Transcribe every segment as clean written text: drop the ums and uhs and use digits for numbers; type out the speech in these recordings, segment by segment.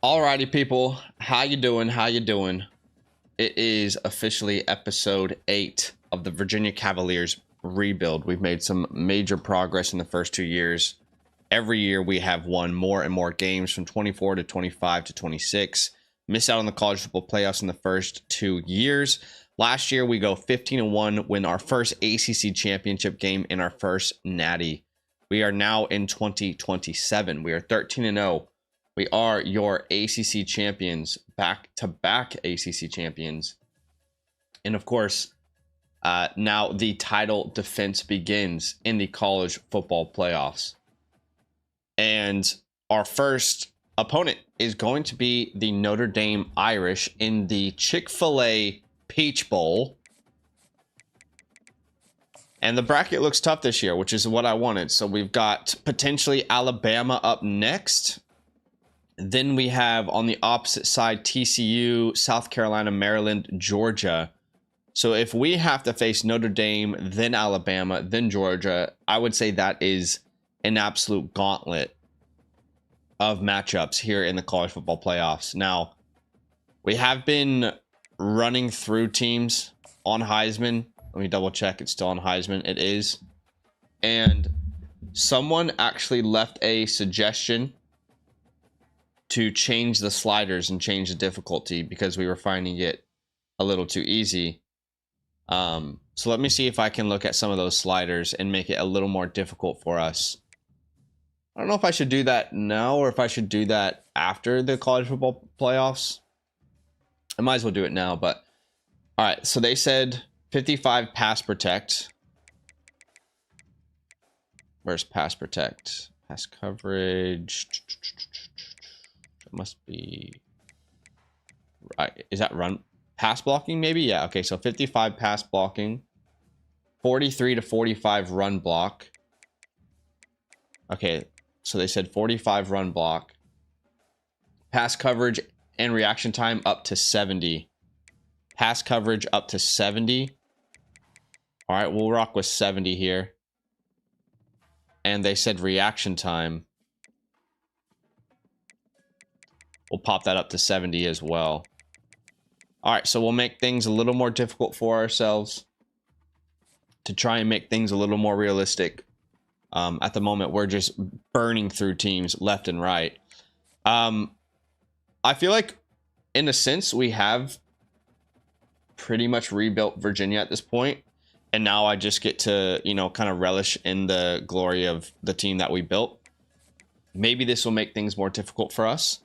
Alrighty, people, how you doing? How you doing? It is officially episode 8 of the Virginia Cavaliers rebuild. We've made some major progress in the first 2 years. Every year we have won more and more games from 24 to 25 to 26. Missed out on the college football playoffs in the first 2 years. Last year we go 15-1, win our first ACC championship game and our first natty. We are now in 2027. We are 13-0. We are your ACC champions, back-to-back ACC champions. And of course, now the title defense begins in the college football playoffs. And our first opponent is going to be the Notre Dame Irish in the Chick-fil-A Peach Bowl. And the bracket looks tough this year, which is what I wanted. So we've got potentially Alabama up next. Then we have on the opposite side TCU, South Carolina, Maryland, Georgia. So if we have to face Notre Dame, then Alabama, then Georgia, I would say that is an absolute gauntlet of matchups here in the college football playoffs. Now, we have been running through teams on Heisman. Let me double check. It's still on Heisman. It is. And someone actually left a suggestion to change the sliders and change the difficulty because we were finding it a little too easy. So let me see if I can look at some of those sliders and make it a little more difficult for us. I don't know if I should do that now or if I should do that after the college football playoffs. I might as well do it now, but all right. So they said 55 pass protect. Where's pass protect? Pass coverage. It must be right. Is that run pass blocking? Maybe. Yeah. Okay. So 55 pass blocking, 43 to 45 run block. Okay. So they said 45 run block, pass coverage and reaction time up to 70. Pass coverage up to 70. All right. We'll rock with 70 here. And they said reaction time. We'll pop that up to 70 as well. All right, so we'll make things a little more difficult for ourselves to try and make things a little more realistic. At the moment, we're just burning through teams left and right. I feel like, in a sense, we have pretty much rebuilt Virginia at this point. And now I just get to, kind of relish in the glory of the team that we built. Maybe this will make things more difficult for us.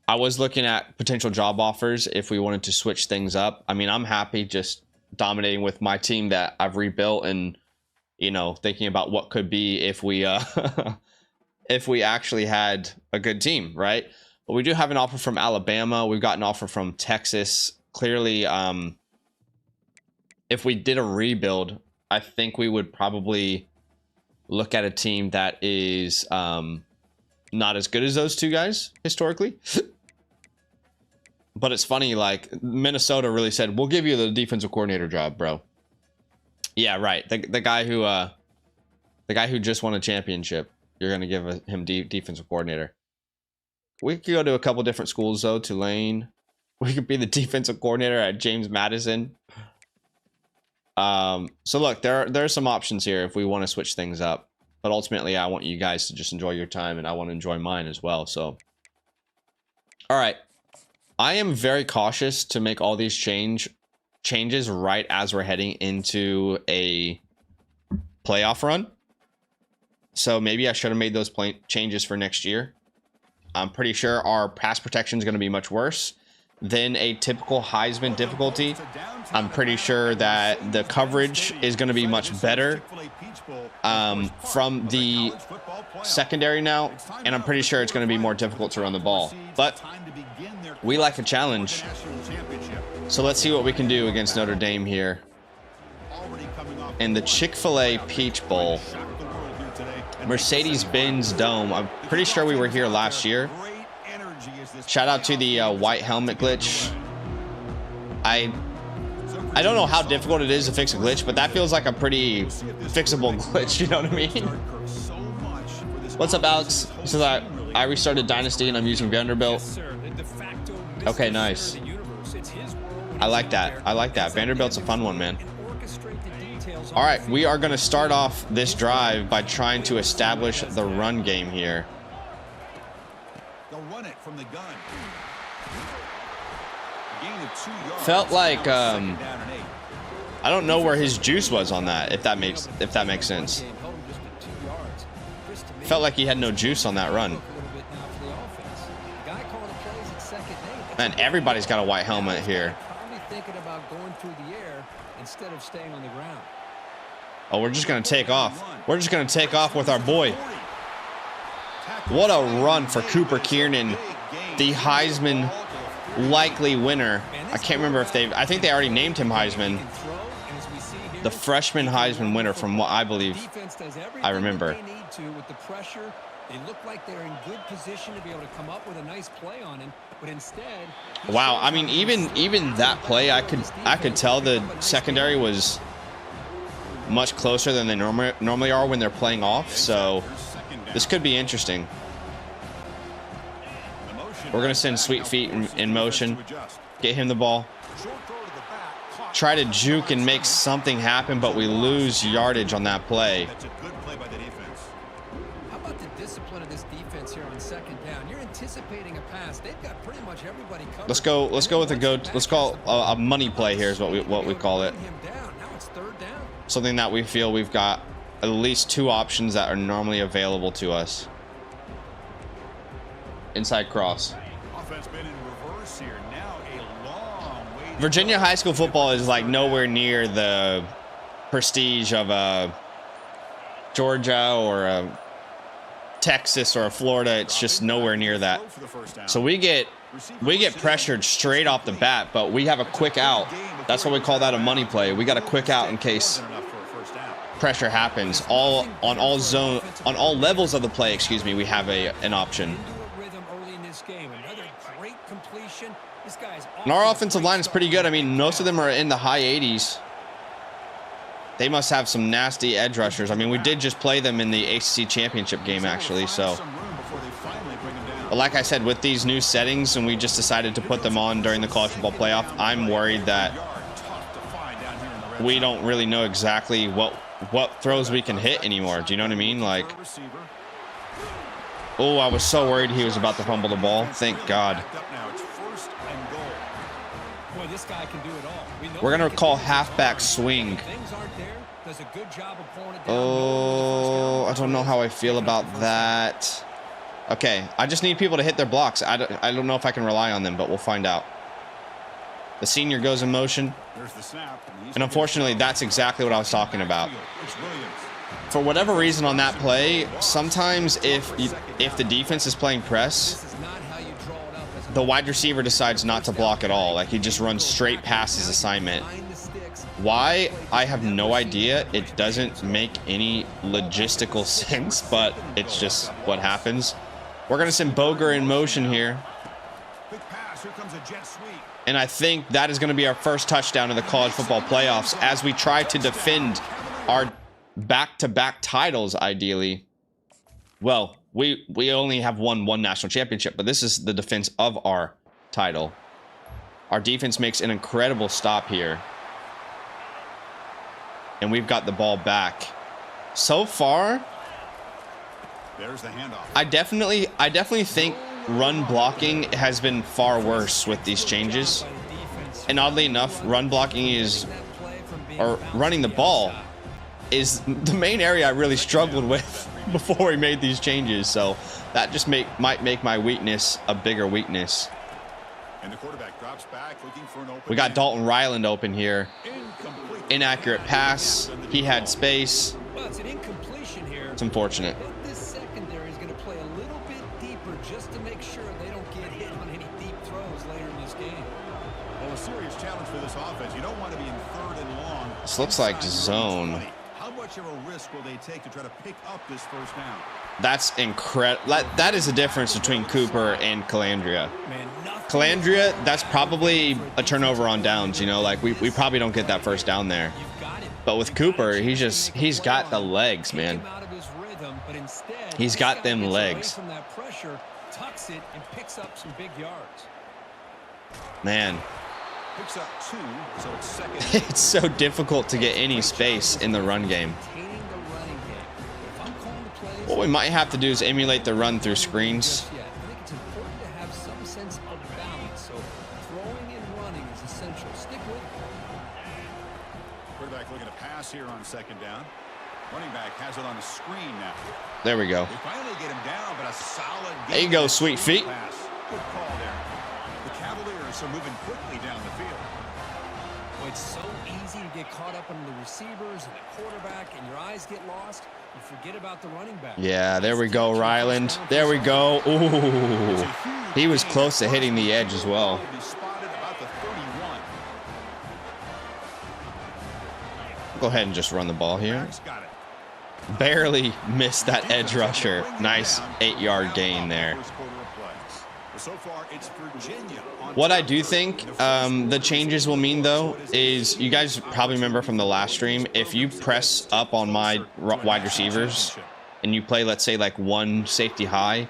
I was looking at potential job offers if we wanted to switch things up. I mean, I'm happy just dominating with my team that I've rebuilt and, thinking about what could be if we if we actually had a good team, right? But we do have an offer from Alabama. We've got an offer from Texas. Clearly, if we did a rebuild, I think we would probably look at a team that is not as good as those two guys historically. But it's funny, like Minnesota really said, we'll give you the defensive coordinator job, bro. Yeah, right. The guy who just won a championship, you're gonna give him defensive coordinator. We could go to a couple different schools though. Tulane. We could be the defensive coordinator at James Madison. So look, there are some options here if we want to switch things up. But ultimately, I want you guys to just enjoy your time, and I want to enjoy mine as well. So, all right. I am very cautious to make all these changes right as we're heading into a playoff run. So maybe I should have made those changes for next year. I'm pretty sure our pass protection is going to be much worse than a typical Heisman difficulty. I'm pretty sure that the coverage is going to be much better from the secondary now, and I'm pretty sure it's going to be more difficult to run the ball. But we like a challenge, so let's see what we can do against Notre Dame here in the Chick-fil-A Peach Bowl, Mercedes-Benz Dome. I'm pretty sure we were here last year. Shout out to the white helmet glitch. I don't know how difficult it is to fix a glitch, but that feels like a pretty fixable glitch, you know what I mean? What's up, Alex? So that I restarted Dynasty and I'm using Vanderbilt. Okay, nice. I like that. I like that. Vanderbilt's a fun one, man. All right, we are going to start off this drive by trying to establish the run game here. Felt like I don't know where his juice was on that, if that makes sense. Felt like he had no juice on that run. Man, everybody's got a white helmet here. Oh, we're just going to take off. We're just going to take off with our boy. What a run for Cooper Kiernan, the Heisman likely winner. I can't remember if I think they already named him Heisman. The freshman Heisman winner from what I believe I remember. They look like they're in good position to be able to come up with a nice play on him, but instead. Wow, I mean, even that play, I could tell the secondary was much closer than they normally are when they're playing off. So this could be interesting. We're gonna send Sweet Feet in motion, get him the ball, try to juke and make something happen, but we lose yardage on that play. Let's go with let's call a money play here is what we call it. Something that we feel we've got at least two options that are normally available to us. Inside cross. Virginia high school football is like nowhere near the prestige of a Georgia or a Texas or a Florida. It's just nowhere near that. So we get pressured straight off the bat, but we have a quick out. That's what we call that, a money play. We got a quick out in case pressure happens. On all levels of the play, excuse me, we have an option. And our offensive line is pretty good. I mean, most of them are in the high 80s. They must have some nasty edge rushers. I mean, we did just play them in the ACC championship game, actually. So, but like I said, with these new settings, and we just decided to put them on during the college football playoff, I'm worried that we don't really know exactly what throws we can hit anymore. Do you know what I mean? Like, oh, I was so worried he was about to fumble the ball. Thank God. We're going to call halfback swing. Oh, I don't know how I feel about that. Okay, I just need people to hit their blocks. I don't know if I can rely on them, but we'll find out. The senior goes in motion. And unfortunately, that's exactly what I was talking about. For whatever reason on that play, sometimes if the defense is playing press, the wide receiver decides not to block at all. Like, he just runs straight past his assignment. Why? I have no idea. It doesn't make any logistical sense, but it's just what happens. We're going to send Boger in motion here. And I think that is going to be our first touchdown in the college football playoffs as we try to defend our back-to-back titles, ideally. Well, we only have won one national championship, but this is the defense of our title. Our defense makes an incredible stop here. And we've got the ball back. So far, there's the handoff. I definitely think run blocking has been far worse with these changes. And oddly enough, run blocking or running the ball is the main area I really struggled with before we made these changes. So that just might make my weakness a bigger weakness. And the quarterback drops back looking for an open. We got Dalton Ryland open here. Inaccurate pass. He had space. Well, it's an incompletion here. It's unfortunate. But this secondary is going to play a little bit deeper just to make sure they don't get hit on any deep throws later in this game. Well, a serious challenge for this offense. You don't want to be in third and long. This looks like zone. How much of a risk will they take to try to pick up this first down? That's incredible. That is the difference between Cooper and Calandria. Calandria, that's probably a turnover on downs, you know, like we probably don't get that first down there. But with Cooper, he's got the legs, man. He's got them legs. From that pressure, tucks it and picks up some big yards. Man. Picks up 2, so it's second. It's so difficult to get any space in the run game. What we might have to do is emulate the run through screens. I think it's important to have some sense of balance, so throwing and running is essential. Stick with it. Quarterback looking to pass here on second down. Running back has it on the screen now. There we go. They finally get him down, but a solid. There you go, sweet feet. Pass. Good call there. The Cavaliers are moving quickly down the field. Well, it's so easy to get caught up in the receivers and the quarterback, and your eyes get lost. You forget about the running back. Yeah, there we go, Ryland. There we go. Ooh, he was close to hitting the edge as well. Go ahead and just run the ball here. Barely missed that edge rusher. Nice 8-yard gain there. What I do think the changes will mean, though, is you guys probably remember from the last stream, if you press up on my wide receivers and you play, let's say, like one safety high,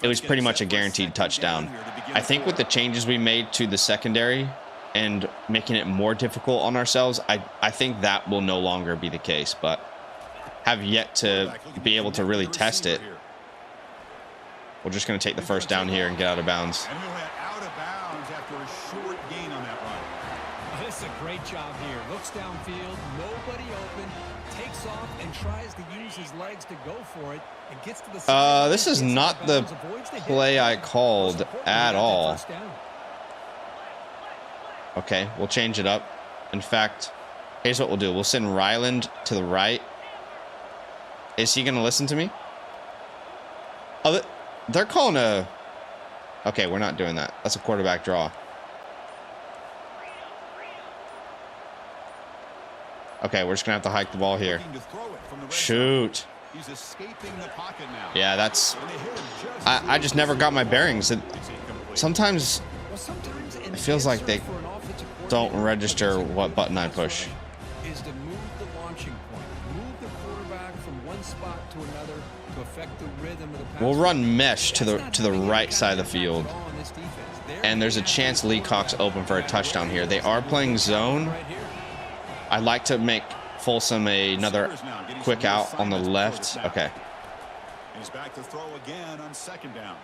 it was pretty much a guaranteed touchdown. I think with the changes we made to the secondary and making it more difficult on ourselves, I think that will no longer be the case, but have yet to be able to really test it. We're just going to take the first down here and get out of bounds. And he'll head out of bounds after a short gain on that run. This is a great job here. Looks downfield, nobody open, takes off and tries to use his legs to go for it and gets to the this is not the play I called at all. Okay, we'll change it up. In fact, here's what we'll do. We'll send Ryland to the right. Is he going to listen to me? Oh, they're calling a... Okay, we're not doing that. That's a quarterback draw. Okay, we're just going to have to hike the ball here. Shoot. Yeah, that's... I just never got my bearings. Sometimes it feels like they don't register what button I push. Is to move the launching point. Move the quarterback from one spot to another to affect the rhythm of the pass. We'll run mesh to the right side of the field. And there's a chance Lee Cox open for a touchdown here. They are playing zone. I'd like to make Folsom another quick out on the left. Okay. He's back to throw again on second down.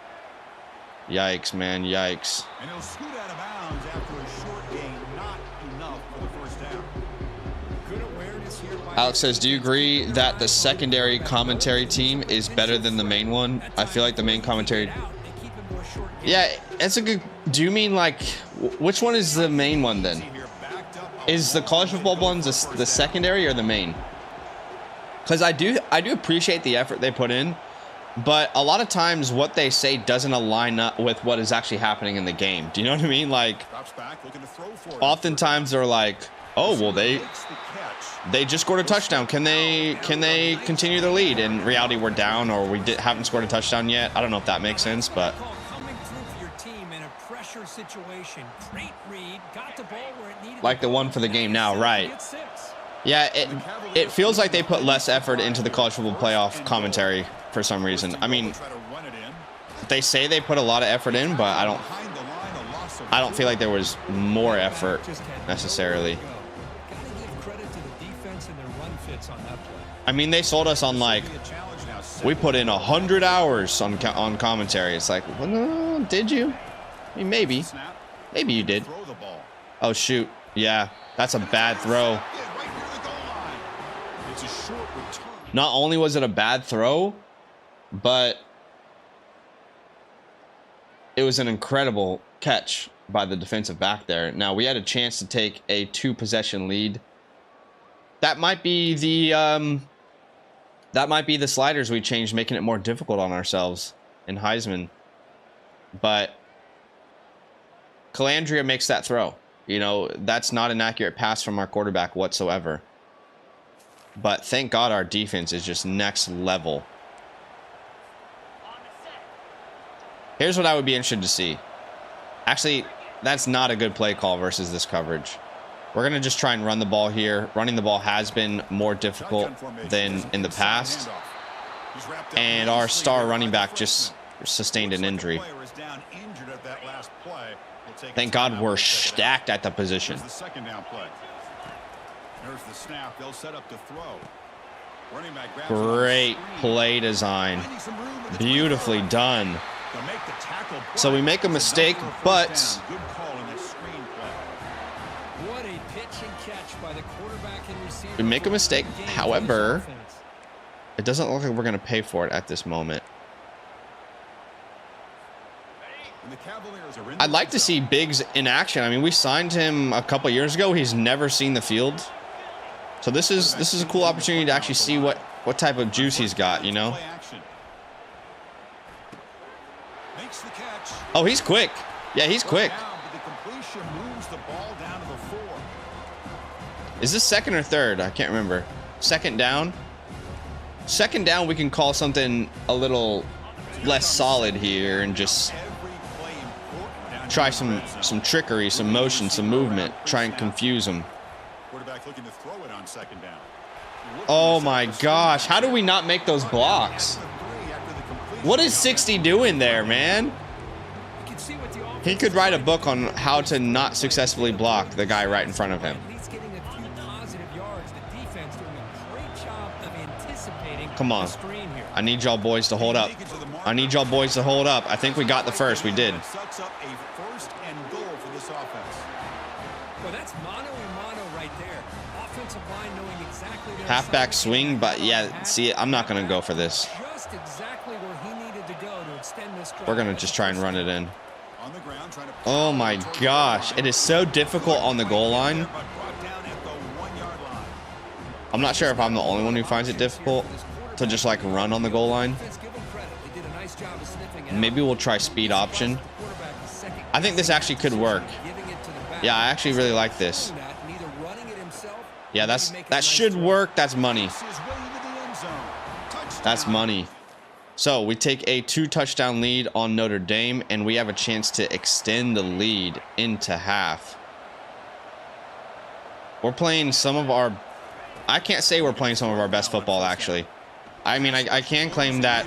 Yikes, man, yikes. And he'll scoot out of bounds after a short gain, not enough for the first down. Good awareness here by Alex says, do you agree that the secondary commentary team is better than the main one? I feel like the main commentary... Yeah, it's a good... Do you mean like... Which one is the main one then? Is the college football one the secondary or the main? Because I do appreciate the effort they put in, but a lot of times what they say doesn't align up with what is actually happening in the game. Do you know what I mean? Like, oftentimes they're like, oh, well, they just scored a touchdown. Can they continue their lead? In reality, we're down, or we haven't scored a touchdown yet. I don't know if that makes sense, but... Like the one for the game now, right? Yeah, it feels like they put less effort into the college football playoff commentary for some reason. I mean, they say they put a lot of effort in, but I don't feel like there was more effort necessarily. I mean, they sold us on like, we put in 100 hours on commentary. It's like, well, no, did you? I mean, maybe you did. Oh shoot, yeah, that's a bad throw. Not only was it a bad throw, but it was an incredible catch by the defensive back there. Now, we had a chance to take a 2-possession lead. That might be the sliders we changed, making it more difficult on ourselves in Heisman. But Calandria makes that throw. You know, that's not an accurate pass from our quarterback whatsoever. But thank God our defense is just next level. Here's what I would be interested to see. Actually, that's not a good play call versus this coverage. We're going to just try and run the ball here. Running the ball has been more difficult than in the past. And our star running back just sustained an injury. Thank God we're stacked at the position. There's the snap. They'll set up to throw. Great play design. Beautifully done. So we make a mistake, but we make a mistake. However, it doesn't look like we're going to pay for it at this moment. I'd like to see Biggs in action. I mean, we signed him a couple years ago. He's never seen the field. So this is a cool opportunity to actually see what type of juice he's got, you know? Oh, he's quick. Yeah, he's quick. Is this second or third? I can't remember. Second down. Second down, we can call something a little less solid here and just try some trickery, some motion, some movement, try and confuse them. Oh my gosh, how do we not make those blocks? What is 60 doing there, man? He could write a book on how to not successfully block the guy right in front of him. Come on. I need y'all boys to hold up. I need y'all boys to hold up. I think we got the first. We did. Halfback swing, but yeah, see, I'm not going to go for this. We're going to just try and run it in. Oh my gosh. It is so difficult on the goal line. I'm not sure if I'm the only one who finds it difficult to just like run on the goal line. Maybe we'll try speed option. I think this actually could work. Yeah, I actually really like this. Yeah, that should work. That's money. That's money. So we take a 2-touchdown lead on Notre Dame, and we have a chance to extend the lead into half. We're playing some of our... I can't say we're playing some of our best football, actually. I mean, I can claim that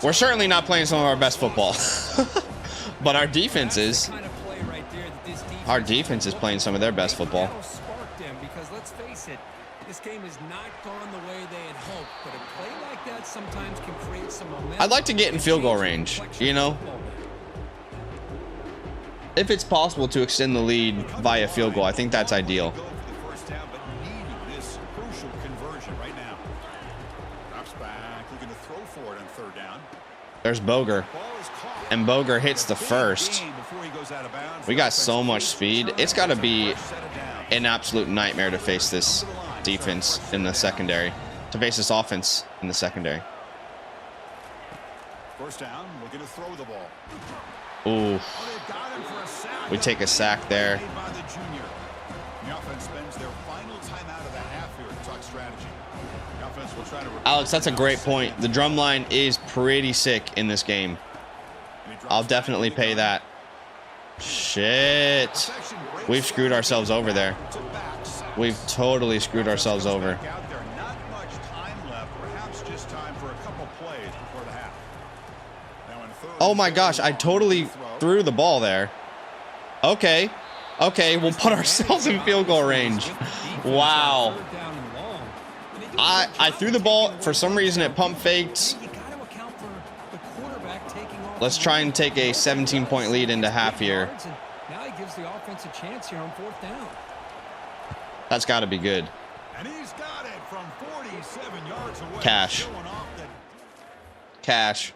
we're certainly not playing some of our best football. But our defense is. Our defense is playing some of their best football. Because let's face it, this game has not gone the way they had hoped, but a play like that sometimes can create some momentum. I'd like to get in field goal range, you know? If it's possible to extend the lead via field goal, I think that's ideal. There's Boger. And Boger hits the first. We got so much speed. It's got to be an absolute nightmare to face this defense in the secondary. To face this offense in the secondary. First down, looking to throw the ball. Ooh. We take a sack there. The offense spends their final timeout of the half here to talk strategy. The offense will try to... Alex, that's a great point. The drum line is pretty sick in this game. I'll definitely pay that. Shit. We've screwed ourselves over there. We've totally screwed ourselves over. Oh my gosh, I totally threw the ball there. Okay. Okay, we'll put ourselves in field goal range. Wow. I threw the ball. For some reason, it pump faked. Let's try and take a 17-point lead into half here. Now he gives the offense a chance here on fourth down. That's got to be good. And he's got it from 47 yards away. Cash. Cash.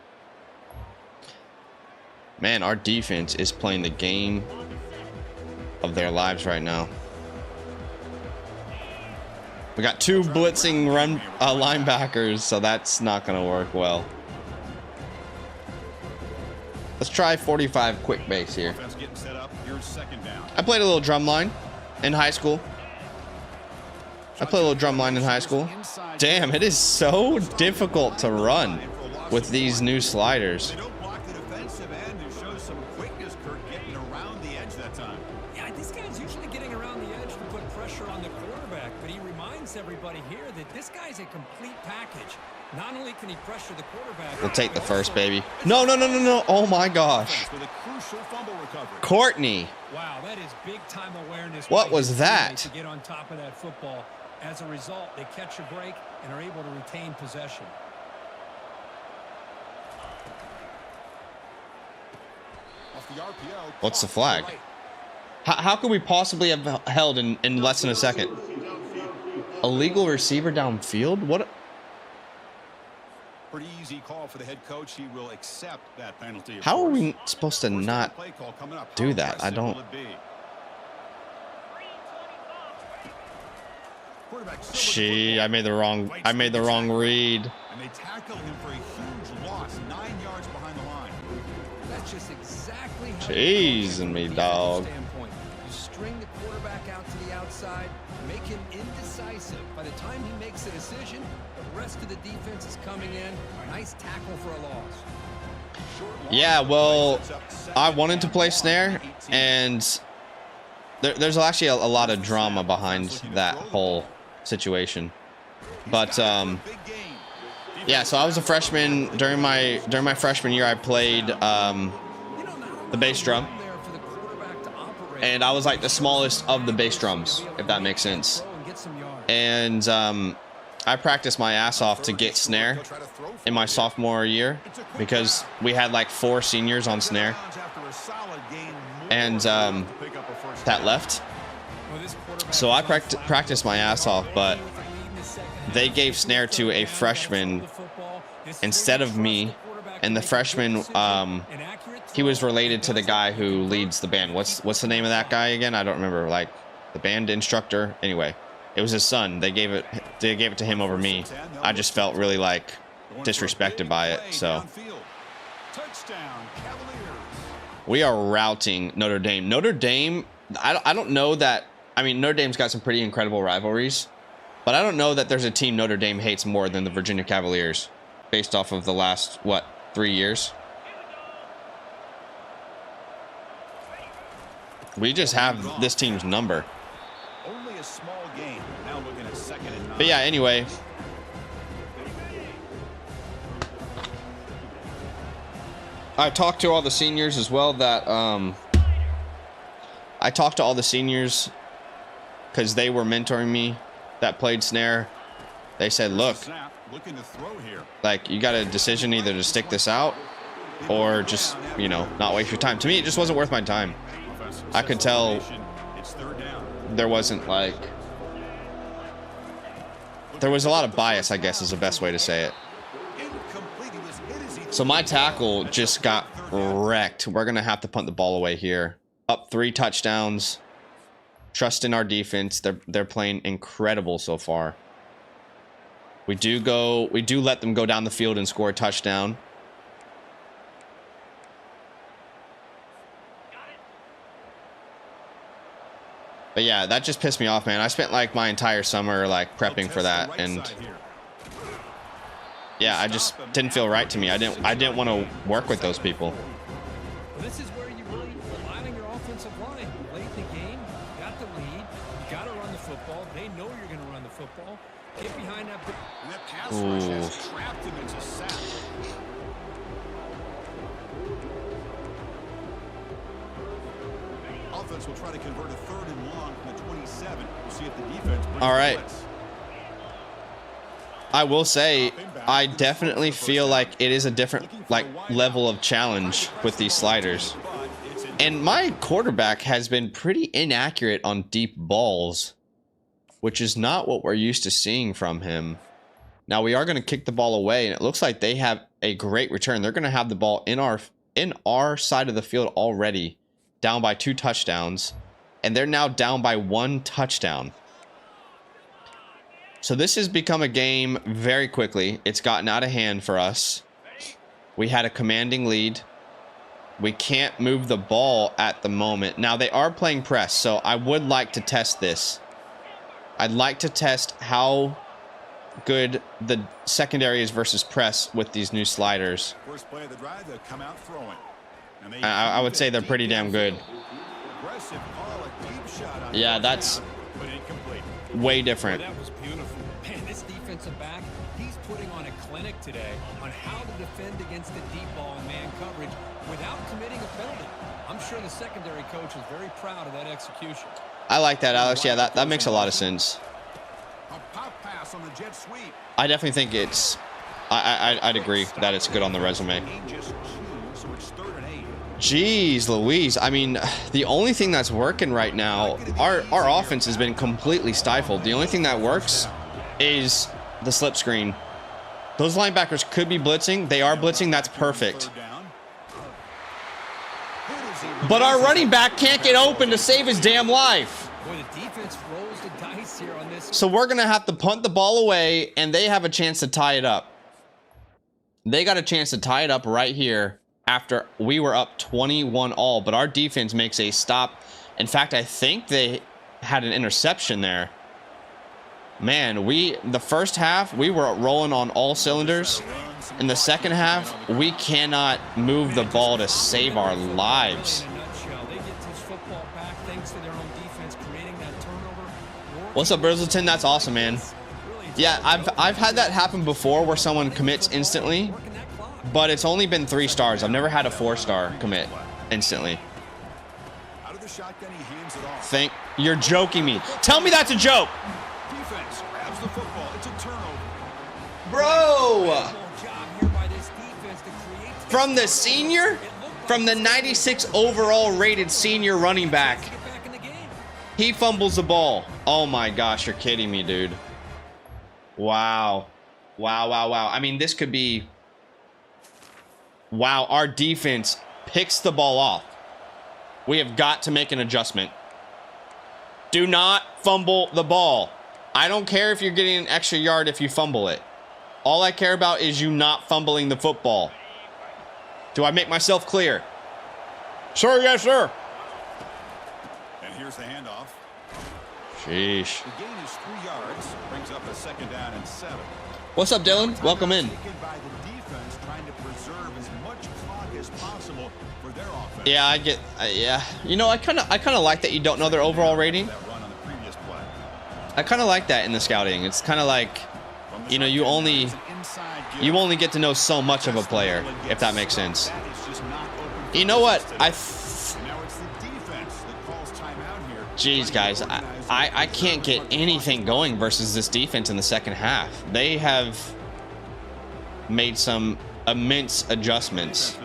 Man, our defense is playing the game of their lives right now. We got two blitzing run linebackers, so that's not going to work well. Let's try 45 quick base here. I played a little drum line in high school. Damn, it is so difficult to run with these new sliders. Yeah, this guy's usually getting around the edge to put pressure on the quarterback, but he reminds everybody here that This guy's a complete package. Not only can he pressure the quarterback. We'll take the first, baby. No. Oh my gosh. Courtney. Wow, that is big time awareness. What was that? To get on top of that football. As a result, they catch a break and are able to retain possession. What's the flag? How could we possibly have held in less than a second? Illegal receiver downfield? What? Pretty easy call for the head coach. He will accept that penalty. How are we supposed to not do that? I don't. I made the wrong read. And they tackle him for a huge loss, 9 yards behind the line. That's just exactly how Jeez me, dog. You string the quarterback out to the outside, make him indecisive. By the time he makes a decision, the rest of the defense is coming in. Nice tackle for a loss. Yeah, well, I wanted to play snare, and there's actually a lot of drama behind that whole situation. But yeah, so I was a freshman. During my freshman year, I played the bass drum, and I was like the smallest of the bass drums, if that makes sense. And I practiced my ass off to get snare in my sophomore year because we had like 4 seniors on snare, and that left. So I practiced my ass off, but they gave snare to a freshman instead of me, and the freshman, he was related to the guy who leads the band. What's the name of that guy again? I don't remember. Like the band instructor. Anyway, it was his son. They gave it to him over me. I just felt really like disrespected by it. So we are routing Notre Dame. Notre Dame. I don't know that. I mean, Notre Dame's got some pretty incredible rivalries, but I don't know that there's a team Notre Dame hates more than the Virginia Cavaliers, based off of the last, what, 3 years? We just have this team's number. Only a small game. Now looking at 2nd and 9. But yeah, anyway. I talked to all the seniors as well that, I talked to all the seniors because they were mentoring me that played snare. They said, look, like, you got a decision either to stick this out or just, you know, not waste your time. To me, it just wasn't worth my time. I could tell there wasn't like, there was a lot of bias, I guess is the best way to say it. So my tackle just got wrecked. We're going to have to punt the ball away here. Up 3 touchdowns. Trust in our defense. They're playing incredible so far. We do let them go down the field and score a touchdown. But yeah, that just pissed me off, man. I spent like my entire summer like prepping for that, and yeah, I just didn't feel right to me. I didn't want to work with those people. This is where you really rely on your offensive line. Late in the game, you got the lead, you got to run the football. They know you're going to run the football. Get behind that. And that pass rush has trapped him into sack. Offense will try to convert a 3rd and long from the 27. We'll see if the defense brings. All right. I will say, I definitely feel like it is a different like level of challenge with these sliders. And my quarterback has been pretty inaccurate on deep balls, which is not what we're used to seeing from him. Now we are going to kick the ball away, and it looks like they have a great return. They're going to have the ball in our side of the field already, down by 2 touchdowns, and they're now down by 1 touchdown. So this has become a game very quickly. It's gotten out of hand for us. We had a commanding lead. We can't move the ball at the moment. Now they are playing press, so I would like to test this. I'd like to test how good the secondary is versus press with these new sliders. First play of the drive, they'll come out throwing. I would say they're pretty damn good. Yeah, that's way different. That was beautiful. Man, this defense defensive back, he's putting on a clinic today on how to defend against the deep ball and man coverage without committing a penalty. I'm sure the secondary coach is very proud of that execution. I like that, Alex. Yeah, that makes a lot of sense. A pop pass on the jet sweep. I definitely think it's... I'd agree that it's good on the resume. So it's 3rd and 8. Jeez Louise. I mean, the only thing that's working right now, our offense has been completely stifled. The only thing that works is the slip screen. Those linebackers could be blitzing. They are blitzing. That's perfect. But our running back can't get open to save his damn life. Boy, the defense rolls the dice here on this. So we're going to have to punt the ball away, and they have a chance to tie it up. They got a chance to tie it up right here after we were up 21-all, but our defense makes a stop. In fact, I think they had an interception there. Man, the first half, we were rolling on all cylinders. In the second half, we cannot move the ball to save our lives. What's up, Brizzleton? That's awesome, man. Yeah, I've had that happen before where someone commits instantly, but it's only been 3 stars. I've never had a 4-star commit instantly. Out of the shotgun, he hands it off. You're joking me. Tell me that's a joke. Defense grabs the football. It's a turnover. Bro! From the senior? From the 96 overall rated senior running back. He fumbles the ball. Oh my gosh, you're kidding me, dude. Wow. Wow, wow, wow. I mean, this could be... Wow, our defense picks the ball off. We have got to make an adjustment. Do not fumble the ball. I don't care if you're getting an extra yard if you fumble it. All I care about is you not fumbling the football. Do I make myself clear? Sir, yes, sir. And here's the handoff. Sheesh. The gain is 3 yards. Brings up a 2nd down and 7. What's up, Dylan? Welcome in. Taken by the defense, trying to preserve as much clock as possible for their offense. Yeah, I get. Yeah, you know, I kind of like that you don't know their overall rating. That run on the previous play. I kind of like that in the scouting. It's kind of like, you know, you only get to know so much of a player, if that makes sense. You know what? Jeez, guys, I can't get anything going versus this defense in the second half. They have made some immense adjustments.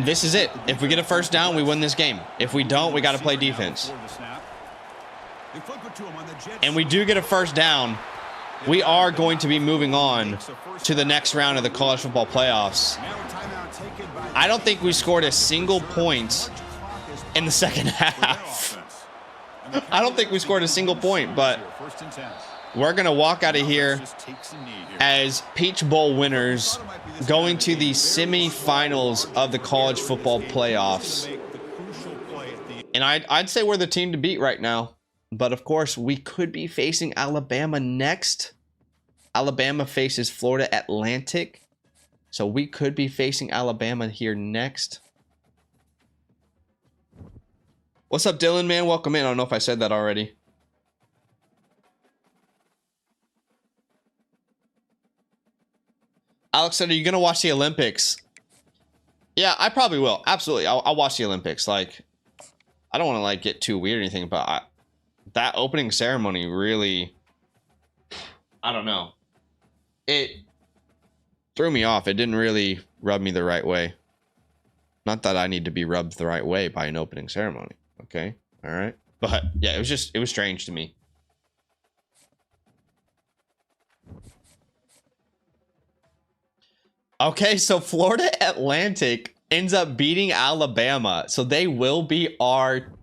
This is it. If we get a first down, we win this game. If we don't, we got to play defense. And we do get a first down, we are going to be moving on to the next round of the college football playoffs. I don't think we scored a single point in the second half. I don't think we scored a single point, but we're going to walk out of here as Peach Bowl winners going to the semifinals of the college football playoffs. And I'd say we're the team to beat right now. But, of course, we could be facing Alabama next. Alabama faces Florida Atlantic. So we could be facing Alabama here next. What's up, Dylan, man? Welcome in. I don't know if I said that already. Alex said, are you going to watch the Olympics? Yeah, I probably will. Absolutely. I'll watch the Olympics. Like, I don't want to, like, get too weird or anything, but that opening ceremony really, I don't know. It threw me off. It didn't really rub me the right way. Not that I need to be rubbed the right way by an opening ceremony. Okay. All right. But yeah, it was strange to me. Okay. So Florida Atlantic ends up beating Alabama. So they will be our,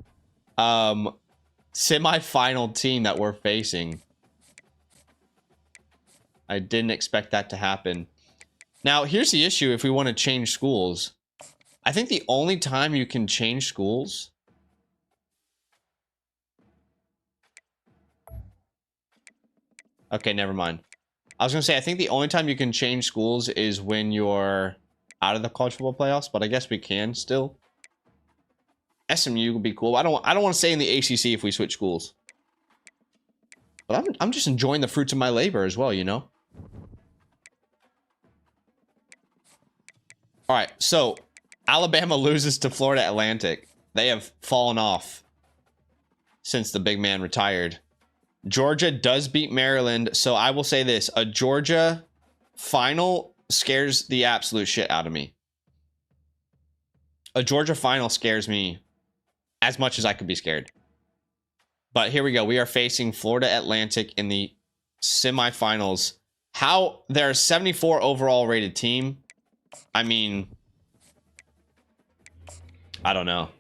semifinal team that we're facing. I didn't expect that to happen. Now, here's the issue if we want to change schools. I think the only time you can change schools... Okay, never mind. I was going to say, I think the only time you can change schools is when you're out of the college football playoffs, but I guess we can still. SMU would be cool. I don't want to stay in the ACC if we switch schools. But I'm just enjoying the fruits of my labor as well, you know? All right, so Alabama loses to Florida Atlantic. They have fallen off since the big man retired. Georgia does beat Maryland, so I will say this. A Georgia final scares the absolute shit out of me. A Georgia final scares me as much as I could be scared. But here we go. We are facing Florida Atlantic in the semifinals. How they're a 74 overall rated team. I mean, I don't know.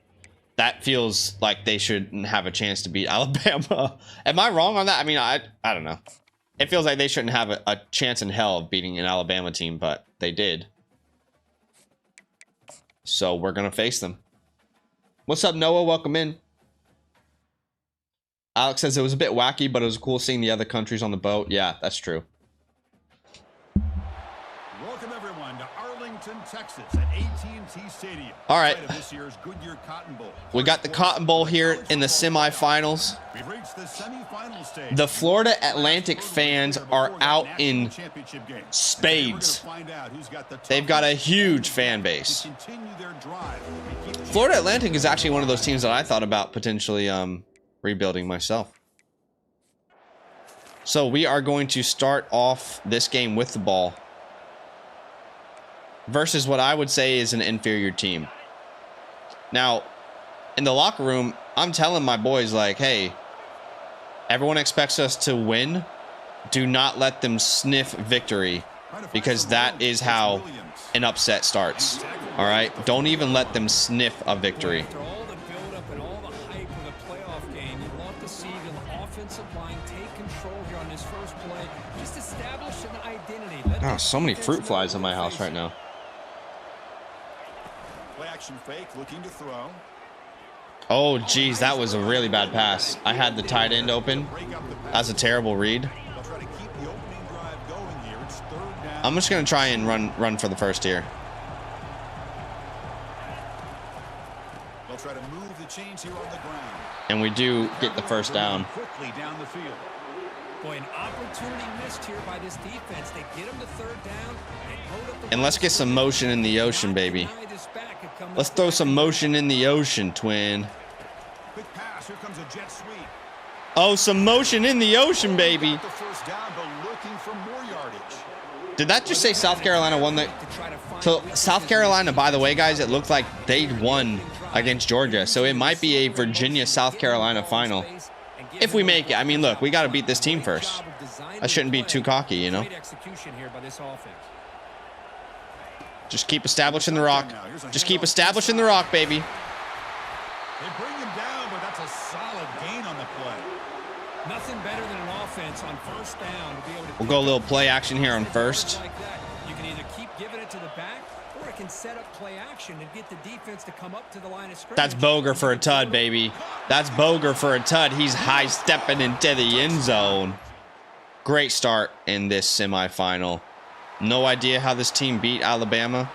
That feels like they shouldn't have a chance to beat Alabama. Am I wrong on that? I mean, I don't know. It feels like they shouldn't have a chance in hell of beating an Alabama team, but they did. So we're going to face them. What's up, Noah? Welcome in. Alex says it was a bit wacky, but it was cool seeing the other countries on the boat. Yeah, that's true. Welcome everyone to Arlington, Texas at AT&T Stadium. All right. This year's Goodyear Cotton Bowl. We got the Cotton Bowl here in the semifinals. We've reached the semifinal stage. The Florida Atlantic fans are out in spades. They've got a huge fan base. Florida Atlantic is actually one of those teams that I thought about potentially rebuilding myself. So we are going to start off this game with the ball versus what I would say is an inferior team. Now, in the locker room, I'm telling my boys, like, hey, everyone expects us to win. Do not let them sniff victory, because that is how an upset starts. All right? Don't even let them sniff a victory. Oh, so many fruit flies in my house right now. Play action fake, looking to throw. Oh, geez, that was a really bad pass. I had the tight end open. That's a terrible read. I'm just going to try and run for the first here. They'll try to move the chains here on the ground. And we do get the first down. Quickly down the field. Boy, an opportunity missed here by this defense. They get him to third down and load up the And let's get some motion in the ocean, baby. Let's throw some motion in the ocean, twin. Quick pass. Here comes a jet sweep. Oh, some motion in the ocean, baby. The first down, but looking for more yardage. Did that just say South Carolina won the... So South Carolina, by the way, guys, it looked like they'd won against Georgia. So it might be a Virginia-South Carolina final. If we make it. I mean, look, we got to beat this team first. I shouldn't be too cocky, you know? Just keep establishing the rock. Just keep establishing the rock, baby. They bring him down, but that's a solid gain on the play. Nothing better than an offense on first down to be able to... We'll go a little play action here on first. You can either keep giving it to the back, or it can set up play action and get the defense to come up to the line of scrimmage. That's Boger for a tud, baby. That's Boger for a tud. He's high stepping into the end zone. Great start in this semifinal. No idea how this team beat Alabama,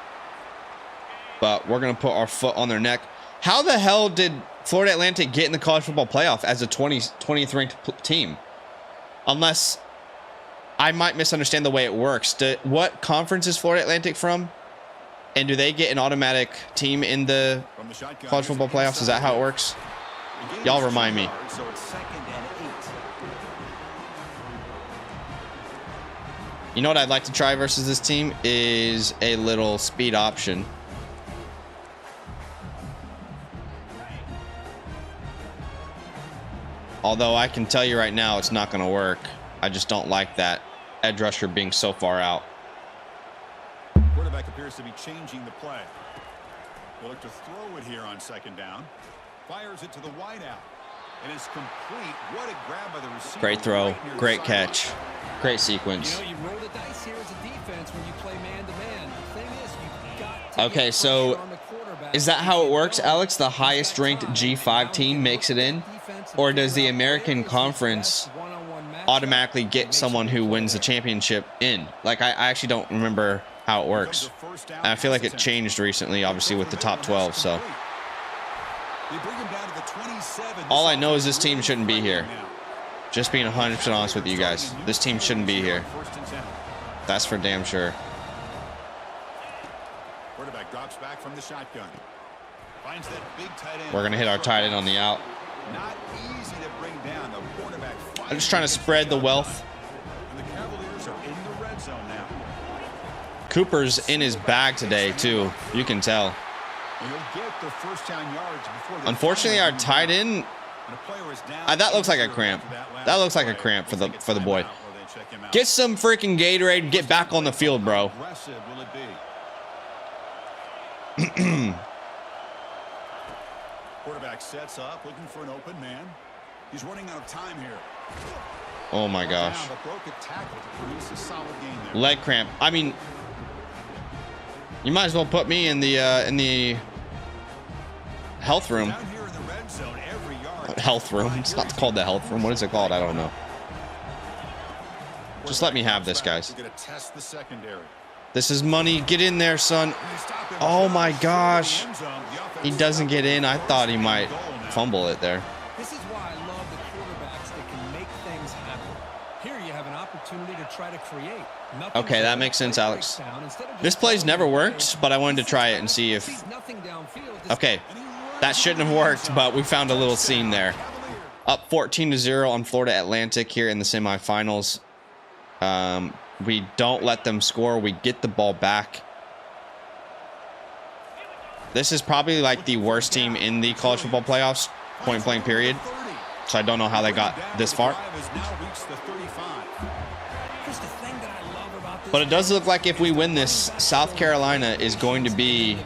but we're going to put our foot on their neck. How the hell did Florida Atlantic get in the college football playoff as a 20th ranked team? Unless I might misunderstand the way it works. What conference is Florida Atlantic from? And do they get an automatic team in the college football playoffs? Is that how it works? Y'all remind me. You know what I'd like to try versus this team is a little speed option. Although I can tell you right now it's not going to work. I just don't like that edge rusher being so far out. Quarterback appears to be changing the play. We'll look to throw it here on second down. Fires it to the wideout. And it's complete. What a grab by the receiver. Great throw. Great catch. Great sequence. You know, you roll the dice here as a defense when you play man-to-man. The thing is, you've got to okay, so is that how it works, Alex? The highest ranked G5 team makes it in? Or does the American Conference automatically get someone who wins the championship in? Like, I actually don't remember how it works. And I feel like it changed recently, obviously, with the top 12, so. They bring him down to the 27. All I know is this team shouldn't be here. Just being 100% honest with you guys. This team shouldn't be here. That's for damn sure. Quarterback drops back from the shotgun. Finds that big tight end. We're going to hit our tight end on the out. Not easy to bring down. The quarterback. I'm just trying to spread the wealth. And the Cavaliers are in the red zone now. Cooper's in his bag today, too. You can tell. And you'll get the first down yards before the Unfortunately, our tight end, that looks like a cramp. That looks like a cramp for the boy. Get some freaking Gatorade. Get back on the field, bro. Quarterback sets up, looking for an open man. He's running out of time here. Oh my gosh. Leg cramp. I mean, you might as well put me in the health room. Health room. It's not called the health room. What is it called? I don't know. Just let me have this, guys. This is money. Get in there, son. Oh my gosh. He doesn't get in. I thought he might fumble it there. This is why I love the quarterbacks that can make things happen. Here you have an opportunity to try to create. Okay, that makes sense, Alex. This play's never worked, but I wanted to try it and see if... Okay, that shouldn't have worked, but we found a little seam there. Up 14-0 on Florida Atlantic here in the semifinals. We don't let them score. We get the ball back. This is probably like the worst team in the college football playoffs, point blank period. So I don't know how they got this far. But it does look like if we win this, South Carolina is going to be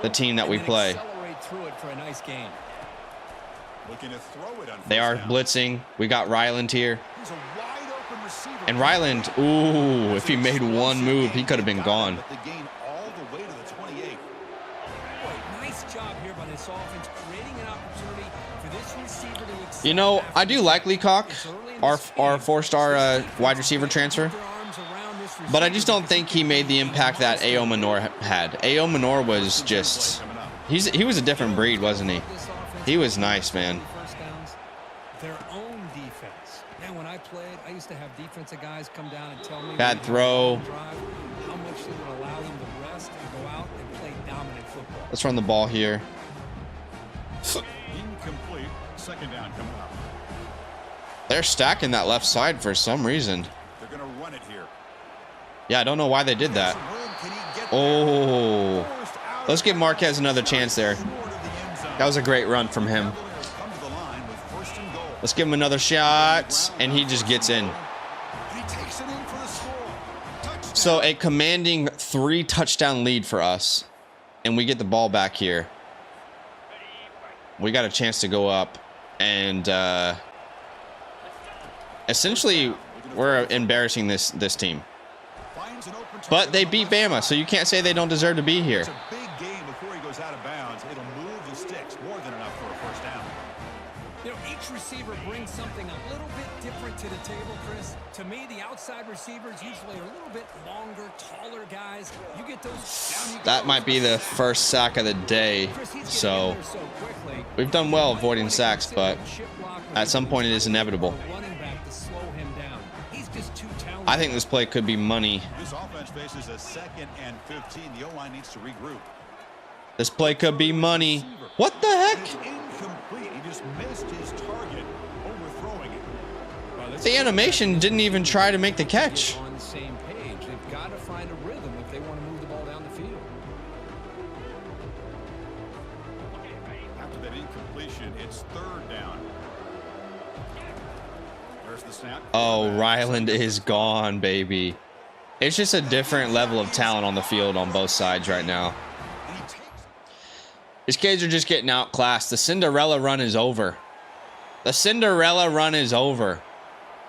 the team that we play. They are blitzing. We got Ryland here. And Ryland, ooh, if he made one move, he could have been gone. You know, I do like Leacock, our four-star wide receiver transfer. But I just don't think he made the impact that A.O. Minor had. A.O. Minor was just... He was a different breed, wasn't he? He was nice, man. Their own defense. Man, when I played, I used to have defensive guys come down and tell me bad throw. How much they would allow them to rest and go out and play dominant football. Let's run the ball here. Incomplete. Second down coming up. They're stacking that left side for some reason. They're going to run it here. Yeah, I don't know why they did that. Oh. Let's give Marquez another chance there. That was a great run from him. Let's give him another shot, and he just gets in. So a commanding 3-touchdown lead for us, and we get the ball back here. We got a chance to go up, and essentially we're embarrassing this team. But they beat Bama, so you can't say they don't deserve to be here. It's a big game before he goes out of bounds. It'll move the sticks more than enough for a first down. You know, each receiver brings something a little bit different to the table, Chris. To me, the outside receivers usually are a little bit longer, taller guys. You get those down, that might be the first sack of the day. So we've done well avoiding sacks, but at some point it is inevitable. I think this play could be money. This offense faces a 2nd and 15. The O-line needs to regroup. This play could be money. What the heck? Incomplete. He just missed his target, overthrowing it. The animation didn't even try to make the catch. On the same page, they've got to find a rhythm if they want to move the ball down the field. After that incompletion, it's 3rd down. There's the snap. Oh, Ryland is gone, baby. It's just a different level of talent on the field on both sides right now. These kids are just getting outclassed. The Cinderella run is over. The Cinderella run is over.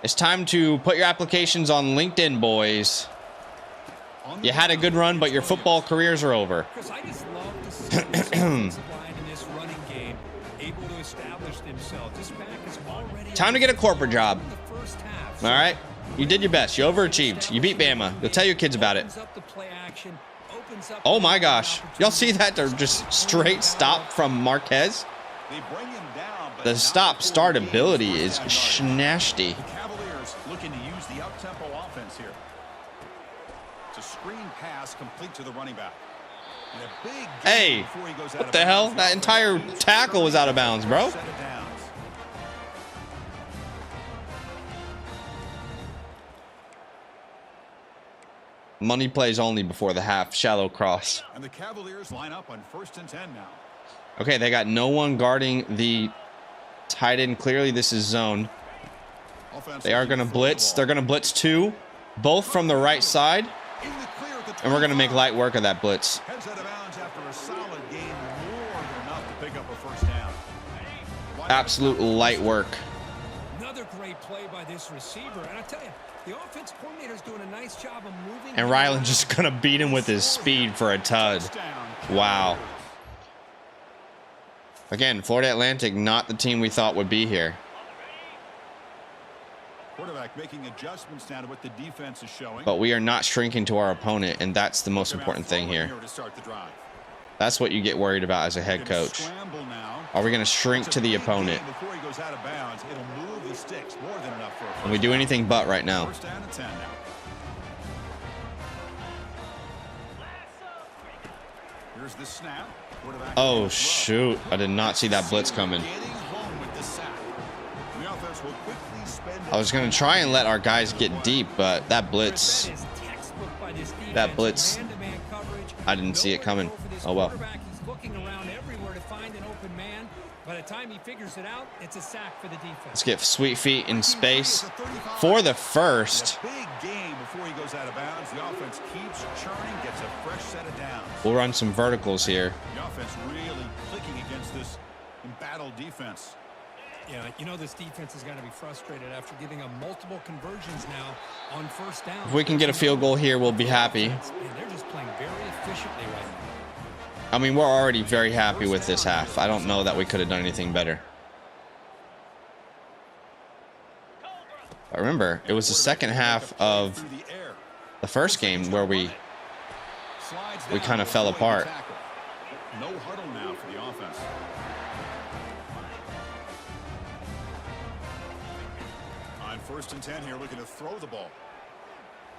It's time to put your applications on LinkedIn, boys. You had a good run, but your football careers are over. I just love to see the defensive line in this running game able to establish themselves. This back is already time to get a corporate job. All right? You did your best. You overachieved. You beat Bama. You'll tell your kids about it. Oh my gosh. Y'all see that? They're just straight stop from Marquez. The stop-start ability is nasty. The Cavaliers looking to use the up-tempo offense here. It's a screen pass complete to the running back. And a big Hey, before he goes out what of the hell? bounds. That entire tackle was out of bounds, bro. Set of downs. Money plays only before the half. Shallow cross. And the Cavaliers line up on 1st and 10 now. Okay, they got no one guarding the tight end. Clearly, this is zone. Offense They are looking going to to throw blitz. the They're going to blitz 2, both from the right side. ball. In the clear at the And we're going to make 25. light work of that blitz. Heads out of bounds after a solid gain, more than enough to pick up a first down. Absolute light work. Another great play by this receiver. And I tell you, the offense coordinator's doing a nice job of moving. And Ryland's just going to beat him with his speed for a tud. Wow. Again, Florida Atlantic, not the team we thought would be here. Quarterback making adjustments now to what the defense is showing. But we are not shrinking to our opponent, and that's the most important thing here. To start the drive. That's what you get worried about as a head coach. Scramble now. Are we going to shrink to the opponent? Before he goes out of bounds, it'll move the sticks more than enough for a first And we do down. anything but right now. First down and 10 now. Here's the snap. Quarterback Oh, against throw. shoot. I did not see that blitz coming. Getting home with the sack. The offense will quickly spend I was going to try and let our guys get deep, but that blitz, That is textbook by this defense. That blitz, Man-to-man coverage. I didn't see it coming. Nowhere to go for this Oh, well. quarterback. He's looking around everywhere to find an open man. By the time he figures it out, it's a sack for the defense. Let's get Sweet Feet in space for the first. A big game before he goes out of bounds. The offense keeps churning, gets a fresh set of downs. We'll run some verticals here. The offense really clicking against this embattled defense. Yeah, you know this defense has got to be frustrated after giving them multiple conversions now on first down. If we can get a field goal here, we'll be happy. And they're just playing very efficiently right now. I mean, we're already very happy with this half. I don't know that we could have done anything better. But remember, it was the second half of the first game where we kind of fell apart. No huddle now for the offense. On 1st and 10 here, looking to throw the ball.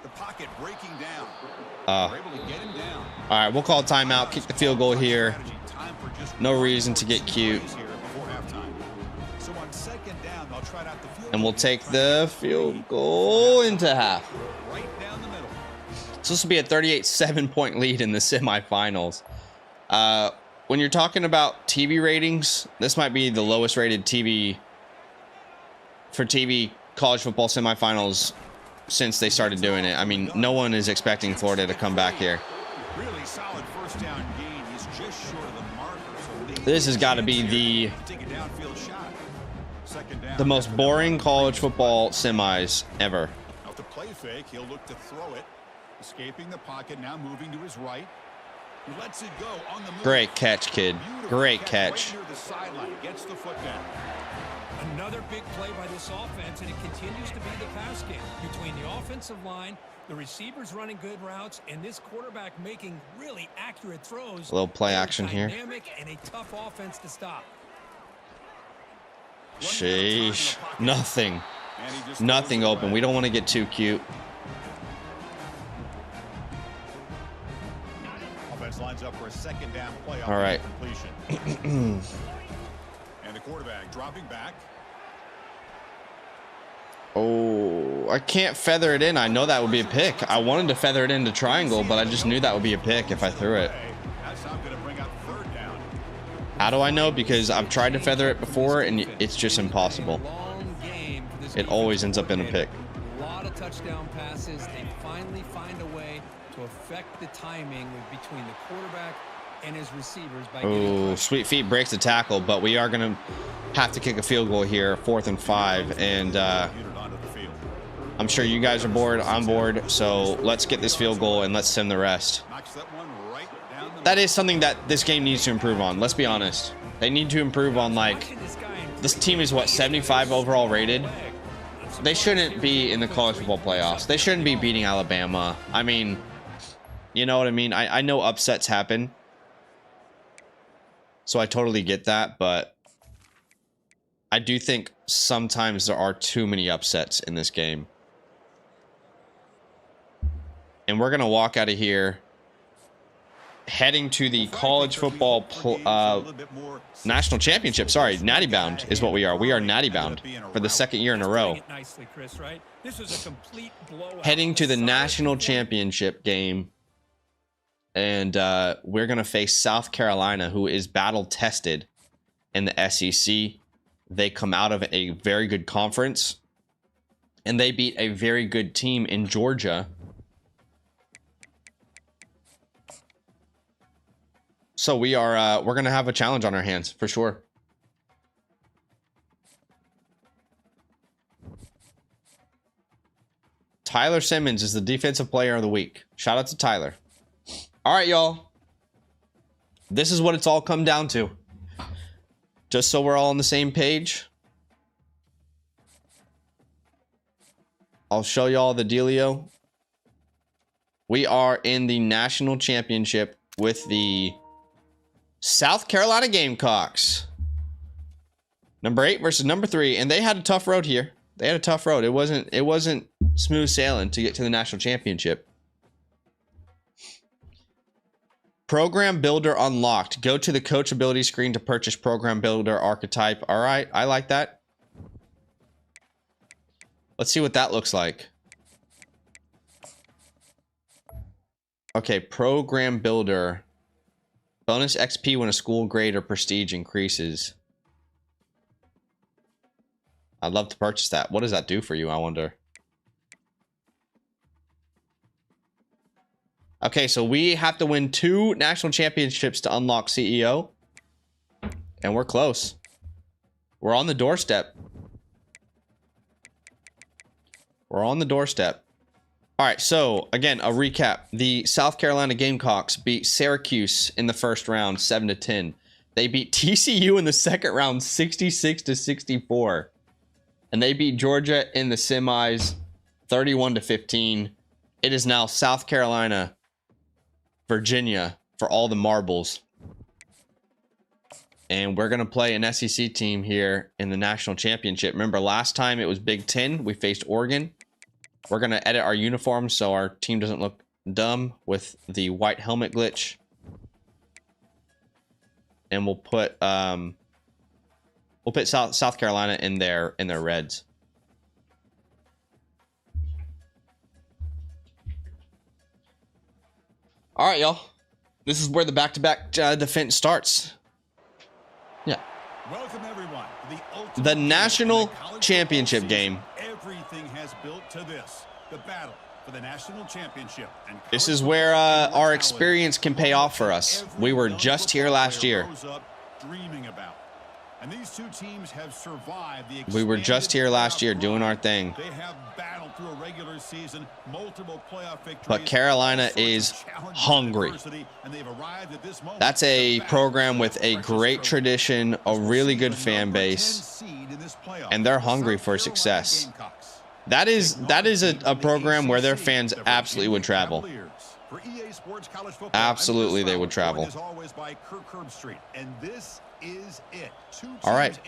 The pocket breaking down. We're able to get him down. All right, we'll call timeout, kick the field goal here. Time for just No reason to get cute. here before halftime. So on 2nd down, they'll try out the field And we'll goal. take the field goal into half. Right down the middle. So this will be a 38-7-point lead in the semifinals. When you're talking about TV ratings, this might be the lowest rated TV college football semifinals since they started doing it. I mean, no one is expecting Florida to come back here. Really solid first down gain. He's just short of the marker. So maybe This has got to be the take a downfield shot. 2nd down. most boring college football semis ever. Off the play fake, he'll look to throw it. Escaping the pocket, now moving to his right. He lets it go on the move. Great catch, kid. Beautiful Great Right catch. near the sideline. Gets the foot down. Another big play by this offense, and it continues to be the pass game between the offensive line, the receivers running good routes, and this quarterback making really accurate throws. A little play They're action here. Dynamic and a tough offense to stop. Sheesh. Nothing. And he just Nothing throws it open. away. We don't want to get too cute. Offense lines up for a 2nd down play. All right. Completion. And the quarterback dropping back. Oh, I can't feather it in. I know that would be a pick. I wanted to feather it into triangle, but I just knew that would be a pick if I threw it. That's not going to bring up 3rd down. How do I know? Because I've tried to feather it before, and it's just impossible. Long game for this It always ends up in a pick. A lot of touchdown passes. They finally find a way to affect the timing between the quarterback and his receivers by getting Oh, Sweet Feet breaks the tackle, but we are going to have to kick a field goal here, 4th and 5, and I'm sure you guys are bored. I'm bored, so let's get this field goal and let's send the rest. Knocks that one right down the That is something that this game needs to improve on. Let's be honest. They need to improve on, like, this team is, what, 75 overall rated? They shouldn't be in the college football playoffs. They shouldn't be beating Alabama. I mean, you know what I mean? I know upsets happen, so I totally get that, but I do think sometimes there are too many upsets in this game. And we're going to walk out of here heading to the college football national championship. Sorry, Natty Bound is what we are. We are Natty Bound for the second year in a row. Heading to the national championship game. And we're going to face South Carolina, who is battle tested in the SEC. They come out of a very good conference. And they beat a very good team in Georgia. So we're going to have a challenge on our hands for sure. Tyler Simmons is the defensive player of the week. Shout out to Tyler. All right, y'all. This is what it's all come down to. Just so we're all on the same page. I'll show y'all the dealio. We are in the national championship with the South Carolina Gamecocks. Number 8 versus number 3, and they had a tough road here. They had a tough road. It wasn't smooth sailing to get to the national championship. Program Builder unlocked. Go to the coachability screen to purchase Program Builder archetype. All right, I like that. Let's see what that looks like. Okay, Program Builder. Bonus XP when a school grade or prestige increases. I'd love to purchase that. What does that do for you, I wonder? Okay, so we have to win 2 national championships to unlock CEO. And we're close. We're on the doorstep. We're on the doorstep. All right, so again, a recap. The South Carolina Gamecocks beat Syracuse in the first round 7-10. They beat TCU in the second round 66-64. And they beat Georgia in the semis 31-15. It is now South Carolina, Virginia for all the marbles. And we're going to play an SEC team here in the national championship. Remember, last time it was Big Ten. We faced Oregon. We're going to edit our uniforms so our team doesn't look dumb with the white helmet glitch. And we'll put South Carolina in their reds. All right, y'all. This is where the back-to-back defense starts. Yeah. Welcome everyone to the national championship game. Everything has built to this, the battle for the national championship. And this is where our experience can pay off for us. We were just here last year. Dreaming about. And these two teams have survived the we were just here last year doing our thing. They have battled through a regular season, multiple playoff victories, but Carolina is hungry. That's a program with a great tradition, a really good fan base, and they're hungry for success. That is a program where their fans absolutely would travel. Absolutely, they would travel. All right.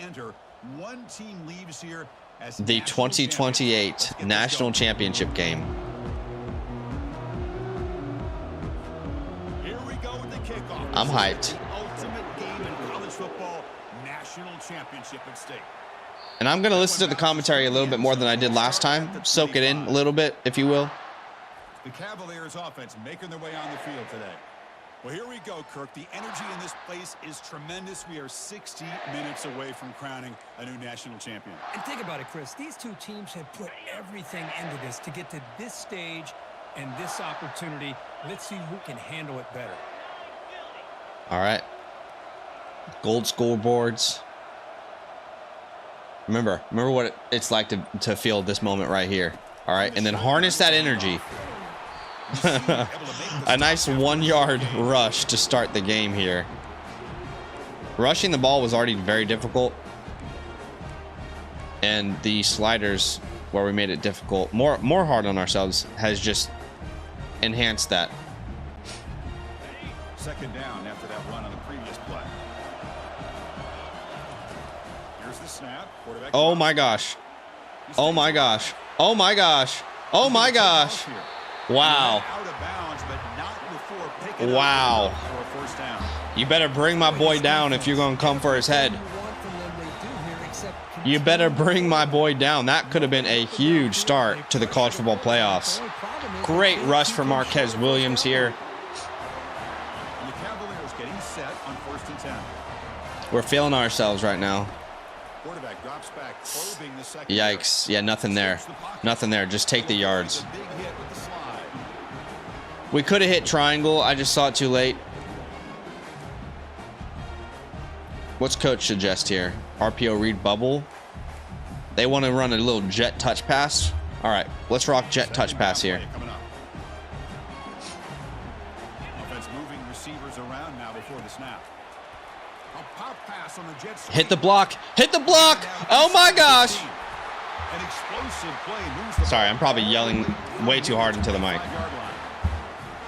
The 2028 national championship game. Here we go with the kickoff. I'm hyped. Ultimate game in college football, national championship at stake. And I'm going to listen to the commentary a little bit more than I did last time. Soak it in a little bit, if you will. The Cavaliers offense making their way on the field today. Well, here we go, Kirk. The energy in this place is tremendous. We are 60 minutes away from crowning a new national champion. And think about it, Chris. These two teams have put everything into this to get to this stage and this opportunity. Let's see who can handle it better. All right. Gold scoreboards. Remember what it's like to feel this moment right here. All right, and then harness that energy. A nice 1-yard rush to start the game here. Rushing the ball was already very difficult, and the sliders where we made it difficult, more hard on ourselves, has just enhanced that. Second down after that run on the previous play. Here's the Oh my gosh. Oh my gosh. Oh my gosh. Oh my gosh. Wow. Wow. You better bring my boy down if you're going to come for his head. You better bring my boy down. That could have been a huge start to the college football playoffs. Great rush for Marquez Williams here. The Cavaliers getting set on 1st and 10. We're feeling ourselves right now. Quarterback drops back, probing the second. Yikes. Yeah, nothing there. Nothing there. Just take the yards. Big hit with the slide. We could have hit triangle. I just saw it too late. What's coach suggest here? RPO read bubble. They want to run a little jet touch pass. All right, let's rock jet touch pass here. Offense moving receivers around now before the snap. A pop pass on the jet sweep. Hit the block. Hit the block. Oh my gosh. An explosive play moves the Sorry, I'm probably yelling way too hard into the mic.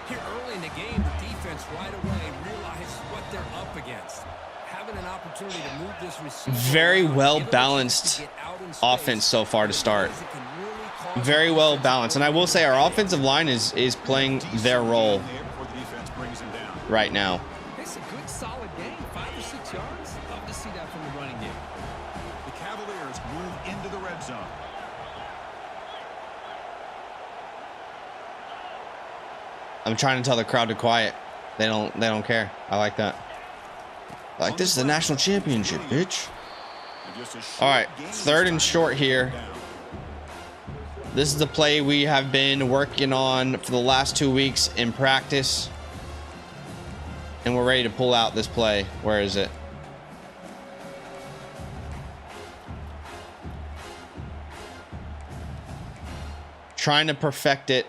Here early in the game, the defense right away realized what they're up against. Having an opportunity to move this receiver. Very well balanced offense so far to start. Very well balanced. And I will say our offensive line is playing their role right now. It's a good solid game, 5 or 6 yards. Love to see that from the running game. The Cavaliers move into the red zone. I'm trying to tell the crowd to quiet. They don't care. I like that. Like, this is the national championship, bitch. All right, 3rd and short here. This is the play we have been working on for the last 2 weeks in practice. And we're ready to pull out this play. Where is it? Trying to perfect it.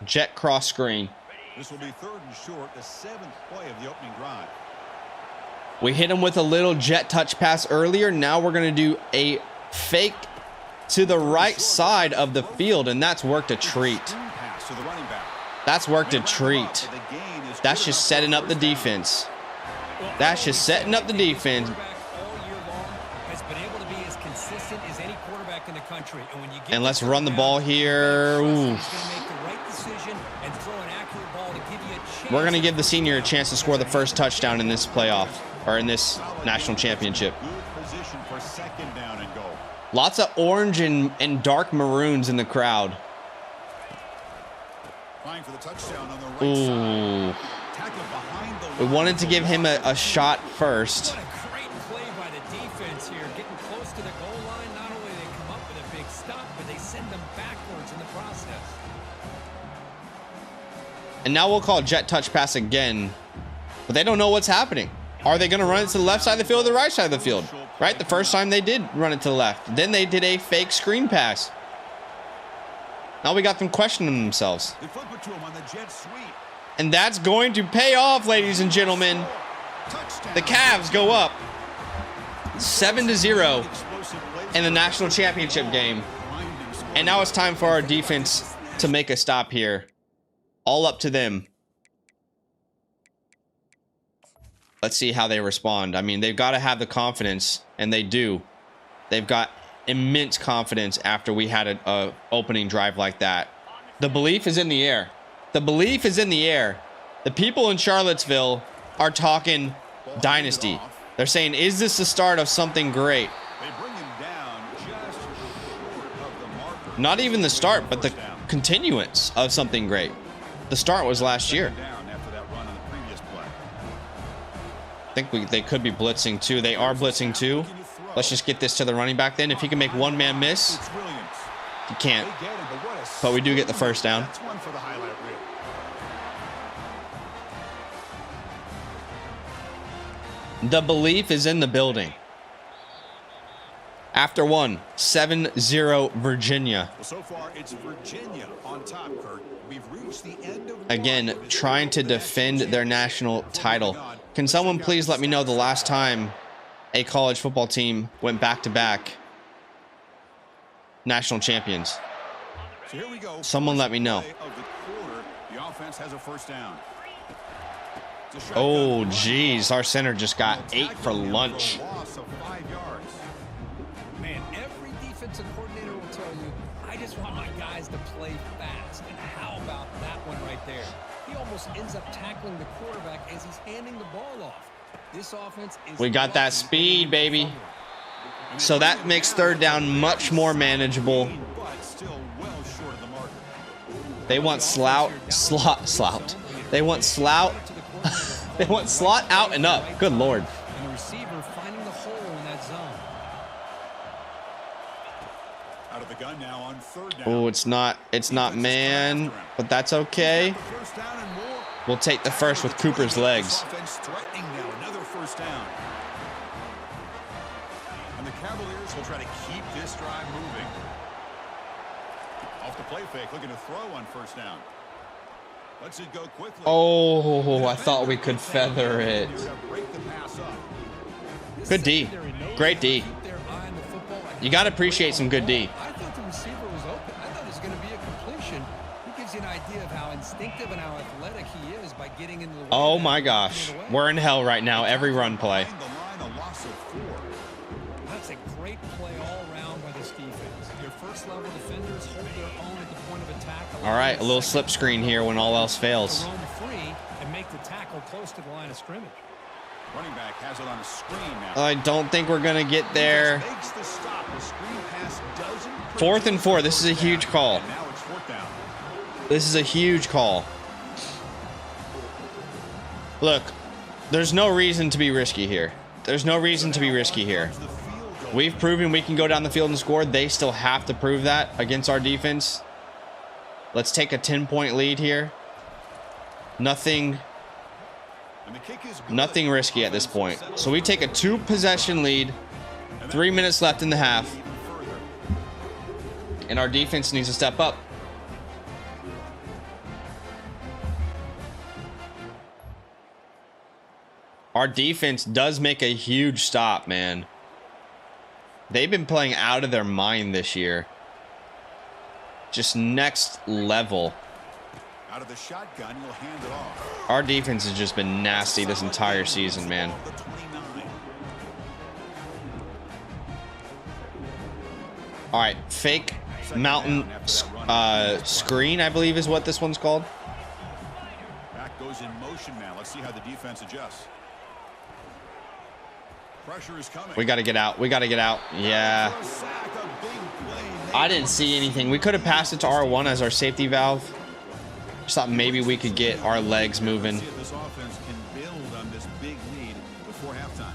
Jet cross screen. This will be 3rd and short, the 7th play of the opening drive. We hit him with a little jet touch pass earlier. Now we're going to do a fake to the right side of the field, and that's worked a treat. That's worked a treat. That's just setting up the defense. That's just setting up the defense. And let's run the ball here. Ooh. We're going to give the senior a chance to score the first touchdown in this playoff, or in this national championship. Lots of orange and dark maroons in the crowd. Ooh. We wanted to give him a shot first. What a great play by the defense here. Getting close to the goal line. Not only they come up with a big stop, but they send them backwards in the process. And now we'll call jet touch pass again. But they don't know what's happening. Are they going to run it to the left side of the field or the right side of the field? Right? The first time they did run it to the left. Then they did a fake screen pass. Now we got them questioning themselves. And that's going to pay off, ladies and gentlemen. The Cavs go up 7-0 in the national championship game. And now it's time for our defense to make a stop here. All up to them. Let's see how they respond. I mean, they've got to have the confidence, and they do. They've got immense confidence after we had a opening drive like that. The belief is in the air. The belief is in the air. The people in Charlottesville are talking Dynasty. They're saying, is this the start of something great? Not even the start, but the continuance of something great. The start was last year. I think they could be blitzing too. They are blitzing too. Let's just get this to the running back then. If he can make one man miss, he can't. But we do get the first down. The belief is in the building. After one, 7-0 Virginia. So far, it's Virginia on top, Kurt. We've reached the end of again, trying to defend their national title. Can someone please let me know the last time a college football team went back-to-back national champions? So here we go. Someone let me know. The offense has a first down. Oh, geez. Our center just got 8 for lunch. Loss of 5 yards. fast. And how about that one right there? He almost ends up tackling the quarterback as he's handing the ball off. This offense is We got that speed, baby. So that makes third down much more manageable. They want slot. They want slot. They want slot out and up. Good Lord. And the receiver finding the hole in that zone. Out of the gun now on third down. Oh, it's not man, but that's okay. We'll take the first with Cooper's legs. Threatening now, another first down. And the Cavaliers will try to keep this drive moving. Off the play fake, looking to throw on first down. Lets it go quickly. Oh, I thought we could feather it. Good D. Great D. You got to appreciate some good D. I thought the receiver was open. I thought it was going to be a completion. He gives you an idea of how instinctive and how athletic he is by getting into the way. Oh my gosh. We're in hell right now. Every run play. That's a great play all around by this defense. Your first level defenders hold their own at the point of attack. All right, a little slip screen here when all else fails. Roam free and make the tackle close to the line of scrimmage. Running back has it on a screen now. I don't think we're going to get there. 4th and 4. This is a huge call. Now it's fourth down. This is a huge call. Look, there's no reason to be risky here. There's no reason to be risky here. We've proven we can go down the field and score. They still have to prove that against our defense. Let's take a 10-point lead here. Nothing risky at this point. So we take a 2-possession lead. 3 minutes left in the half. And our defense needs to step up. Our defense does make a huge stop, man. They've been playing out of their mind this year. Just next level. Out of the shotgun, you'll hand it off. Our defense has just been nasty this entire season, man. All right, fake mountain screen, I believe is what this one's called. Back goes in motion now. Let's see how the defense adjusts. Pressure is coming. We got to get out. We got to get out. Yeah. I didn't see anything. We could have passed it to R1 as our safety valve. Just thought maybe we could get our legs moving. This offense can build on this big lead before halftime.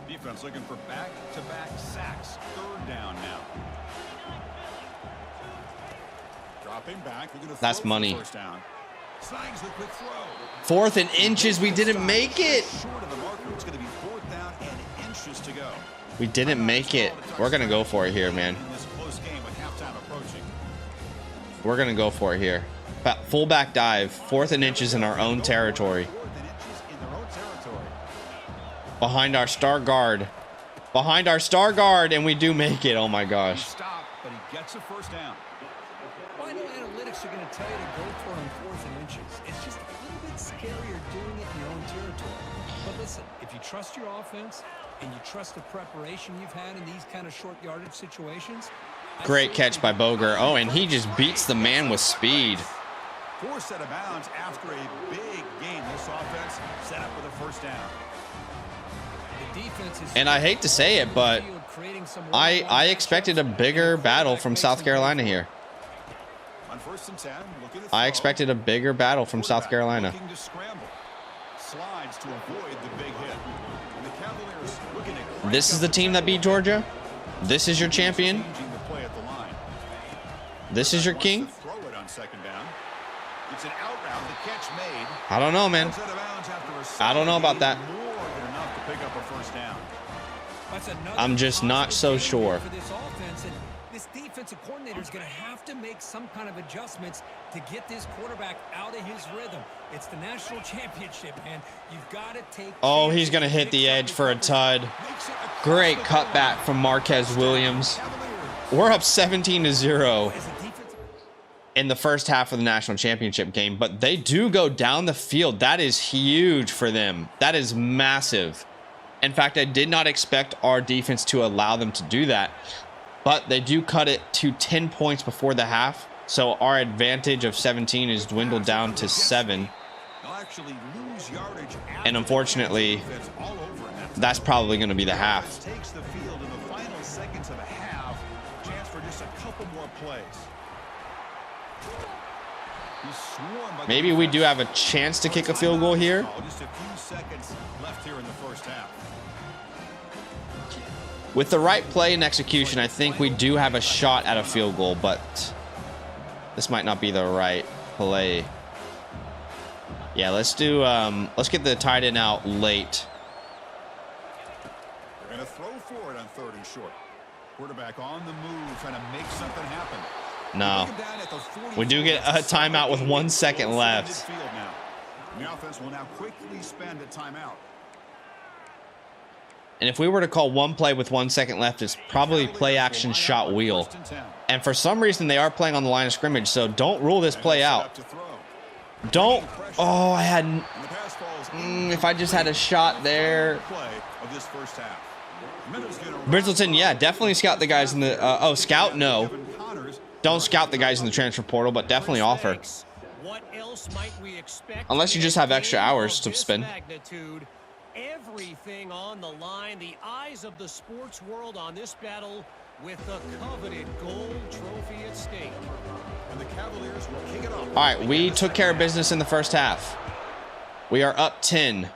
Defense looking for back-to-back sacks. Third down now. Dropping back. That's money. First down. Snags the quick throw. 4th and inches. We didn't make it. Short of the marker. It's going to be fourth down and inches to go. We didn't make it. We're going to go for it here, man. In this close game with halftime approaching. We're going to go for it here. Fullback dive. 4th and inches in our own territory. Behind our star guard. Behind our star guard, and we do make it. Oh my gosh. Stop, but he gets a first down. Well, I know analytics are going to tell you to go for it on 4th and inches. It's just a little bit scarier doing it in your own territory. But listen, if you trust your offense and you trust the preparation you've had in these kind of short yardage situations. Great catch by Boger. Oh, and he just beats the man with speed. Forced out of bounds after a big game. This offense set up with a first down. The defense is, And I hate to say it, but I expected a bigger battle from South Carolina here. On first and 10, looking to I throw. expected a bigger battle from South Carolina. Looking to scramble. Slides to avoid the big hit. And the Cavaliers looking to crank This is up the team that beat Georgia? This is your champion? changing the play at the line. This is your Wants king? to throw it on second down. It's an out route. The catch made. I don't know, man. Out of bounds after a I don't know about that. more than enough to pick up a first down. That's another I'm just not so positive sure. for this offense, and this defensive coordinator is going to have to make some kind of adjustments to get this quarterback out of his rhythm. It's the national championship, man. You've got to take. Oh, he's going to hit the edge for a tud. Great cutback from Marquez Williams. We're up 17-0 in the first half of the national championship game, but they do go down the field. That is huge for them. That is massive. In fact, I did not expect our defense to allow them to do that, but they do cut it to 10 points before the half. So our advantage of 17 is dwindled down to 7. And unfortunately, that's probably going to be the half. Takes the field in the final seconds of the half. Chance for just a couple more plays. Maybe we do have a chance to kick a field goal here. Just a few seconds left here in the first half. With the right play and execution, I think we do have a shot at a field goal, but this might not be the right play. Yeah, let's get the tight end out late. They're going to throw for it on 3rd and short. Quarterback on the move, trying to make something happen. No. We do get a timeout with 1 second left. The offense will now quickly spend a timeout. And if we were to call one play with 1 second left, it's probably play action shot wheel. And for some reason, they are playing on the line of scrimmage, so don't rule this play out. Don't. Oh, I had. If I just had a shot there. Bridleton, yeah, definitely scout the guys in the. Oh, scout? No. Don't scout the guys in the transfer portal, but definitely offer. Unless you just have extra hours to spend. Everything on the line, the eyes of the sports world on this battle with the coveted gold trophy at stake. And the Cavaliers will kick it off. All right, we took care of business in the first half. We are up 10.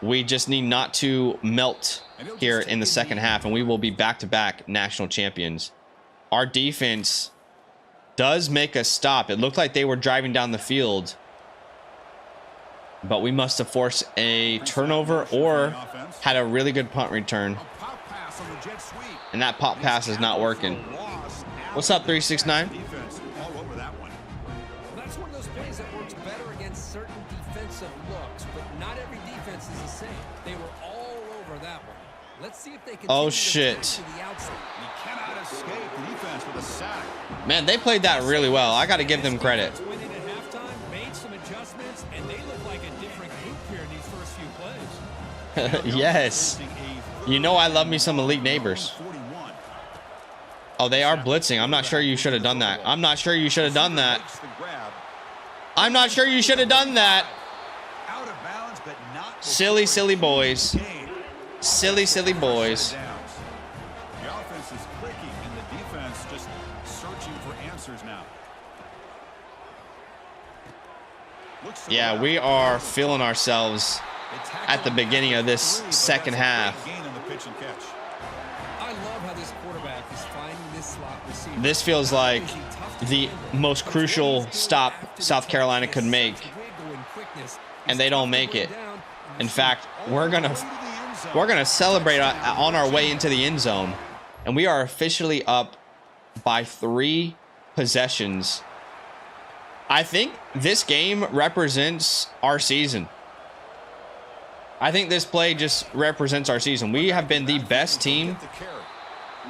We just need not to melt here in the second half, and we will be back-to-back national champions. Our defense does make us stop. It looked like they were driving down the field, but we must have forced a turnover or had a really good punt return. And that pop pass is not working. What's up, 369? That's one of those plays that works better against certain defensive looks, but not every defense is the same. They were all over that one. Let's see if they can. Oh shit. Man, they played that really well. I got to give them credit. Yes. You know I love me some elite neighbors. Oh, they are blitzing. I'm not sure you should have done that. I'm not sure you should have done that. I'm not sure you should have done that. Silly, silly boys. Silly, silly boys. The offense is clicking and the defense just searching for answers now. Yeah, we are feeling ourselves at the beginning of this second half. I love how this quarterback is finding this slot receiver. This feels like the most crucial stop South Carolina could make, and they don't make it. In fact, we're gonna celebrate on our way into the end zone, and we are officially up by 3 possessions. I think this game represents our season. I think this play just represents our season. We have been the best team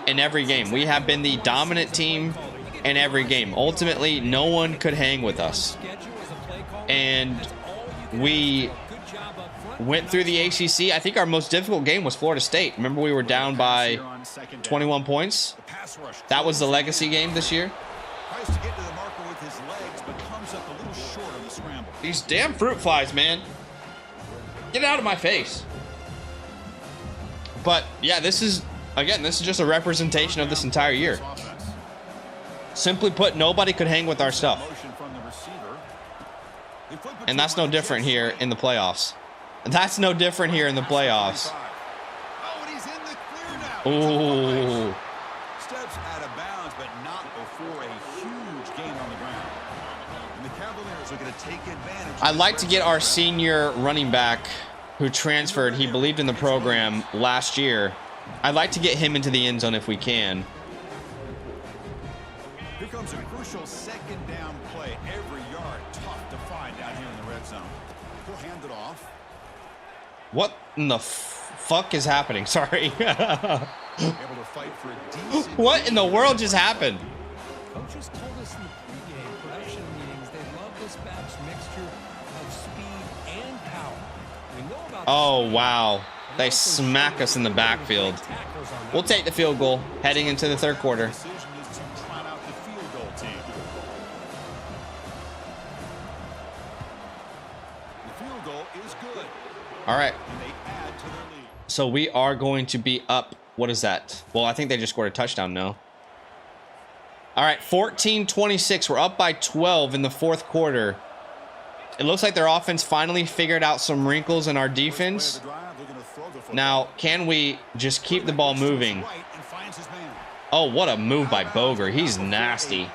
in every game. We have been the dominant team in every game. Ultimately, no one could hang with us. And we went through the ACC. I think our most difficult game was Florida State. Remember, we were down by 21 points. That was the legacy game this year. These damn fruit flies, man. Get out of my face. But yeah, this is just a representation of this entire year. Simply put, nobody could hang with our stuff. And that's no different here in the playoffs. That's no different here in the playoffs. Ooh. Steps out of bounds, but not before a huge gain on the ground. And the Cavaliers are going to take advantage. I'd like to get our senior running back who transferred. He believed in the program last year. I'd like to get him into the end zone if we can. Here comes a crucial second down play. Every yard tough to find down here in the red zone. He'll hand it off. What in the fuck is happening? Sorry. Able to fight for a decent. What in the world just happened? Coaches told us in the pregame production meetings they love this back's mixture of speed and power. We know about Oh, wow. They smack us in the backfield. We'll take the field goal heading into the third quarter. Decision is to trot out the field goal team. is good. All right. And they add to their lead. So we are going to be up. What is that? Well, I think they just scored a touchdown, no? All right, 14-26. We're up by 12 in the fourth quarter. It looks like their offense finally figured out some wrinkles in our defense. Now, can we just keep the ball moving? Oh, what a move by Boger. He's nasty.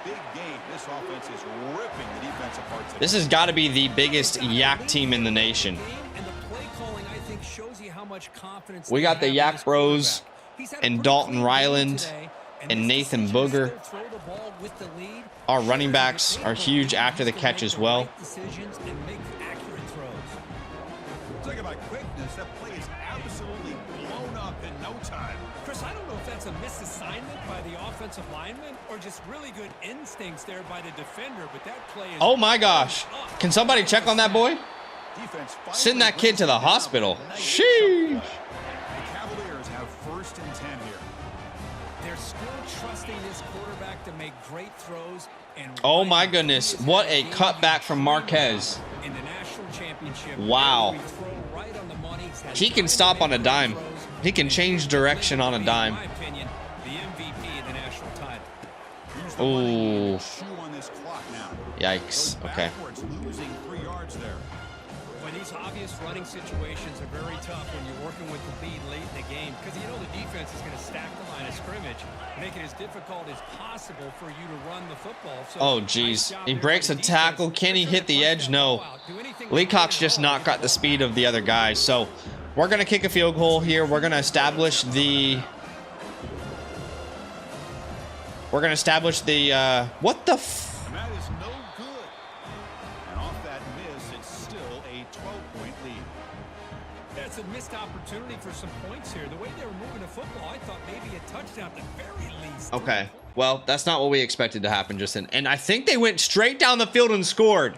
This has got to be the biggest yak team in the nation. We got the Yak Bros and Dalton Ryland and Nathan Booger. Our running backs are huge after the catch as well. Talk about quickness, that play is absolutely blown up in no time. Chris, I don't know if that's a misassignment by the offensive lineman or just really good instincts there by the defender, but that play is... Oh my gosh. Can somebody check on that boy? Defense Send that kid to the hospital. Sheesh. The Cavaliers have 1st and 10 here. They're still trusting this quarterback to make great throws. And Oh my goodness. What a cutback from Marquez. in the national championship. Wow. Every throw right on the money. He can stop on a dime. He can change direction on a dime. In my opinion, the MVP of the national title. Use the money Ooh. shoe on this clock now. Yikes. Goes Okay. backwards, losing 3 yards there. Well, these obvious running situations are very tough when you're working with the lead late in the game because you know the defense is going to stack the line of scrimmage, make it as difficult as possible for you to run the football. So, Oh, geez. He breaks a tackle. Can he hit the edge? No. Leacock's just not got the speed of the other guys. So we're going to kick a field goal here. We're going to establish the... what the f... And that is no good. And off that miss, it's still a 12-point lead. That's a missed opportunity for some points here. The way they were moving the football, I thought maybe a touchdown at the very least. Okay. Well, that's not what we expected to happen just then. And I think they went straight down the field and scored.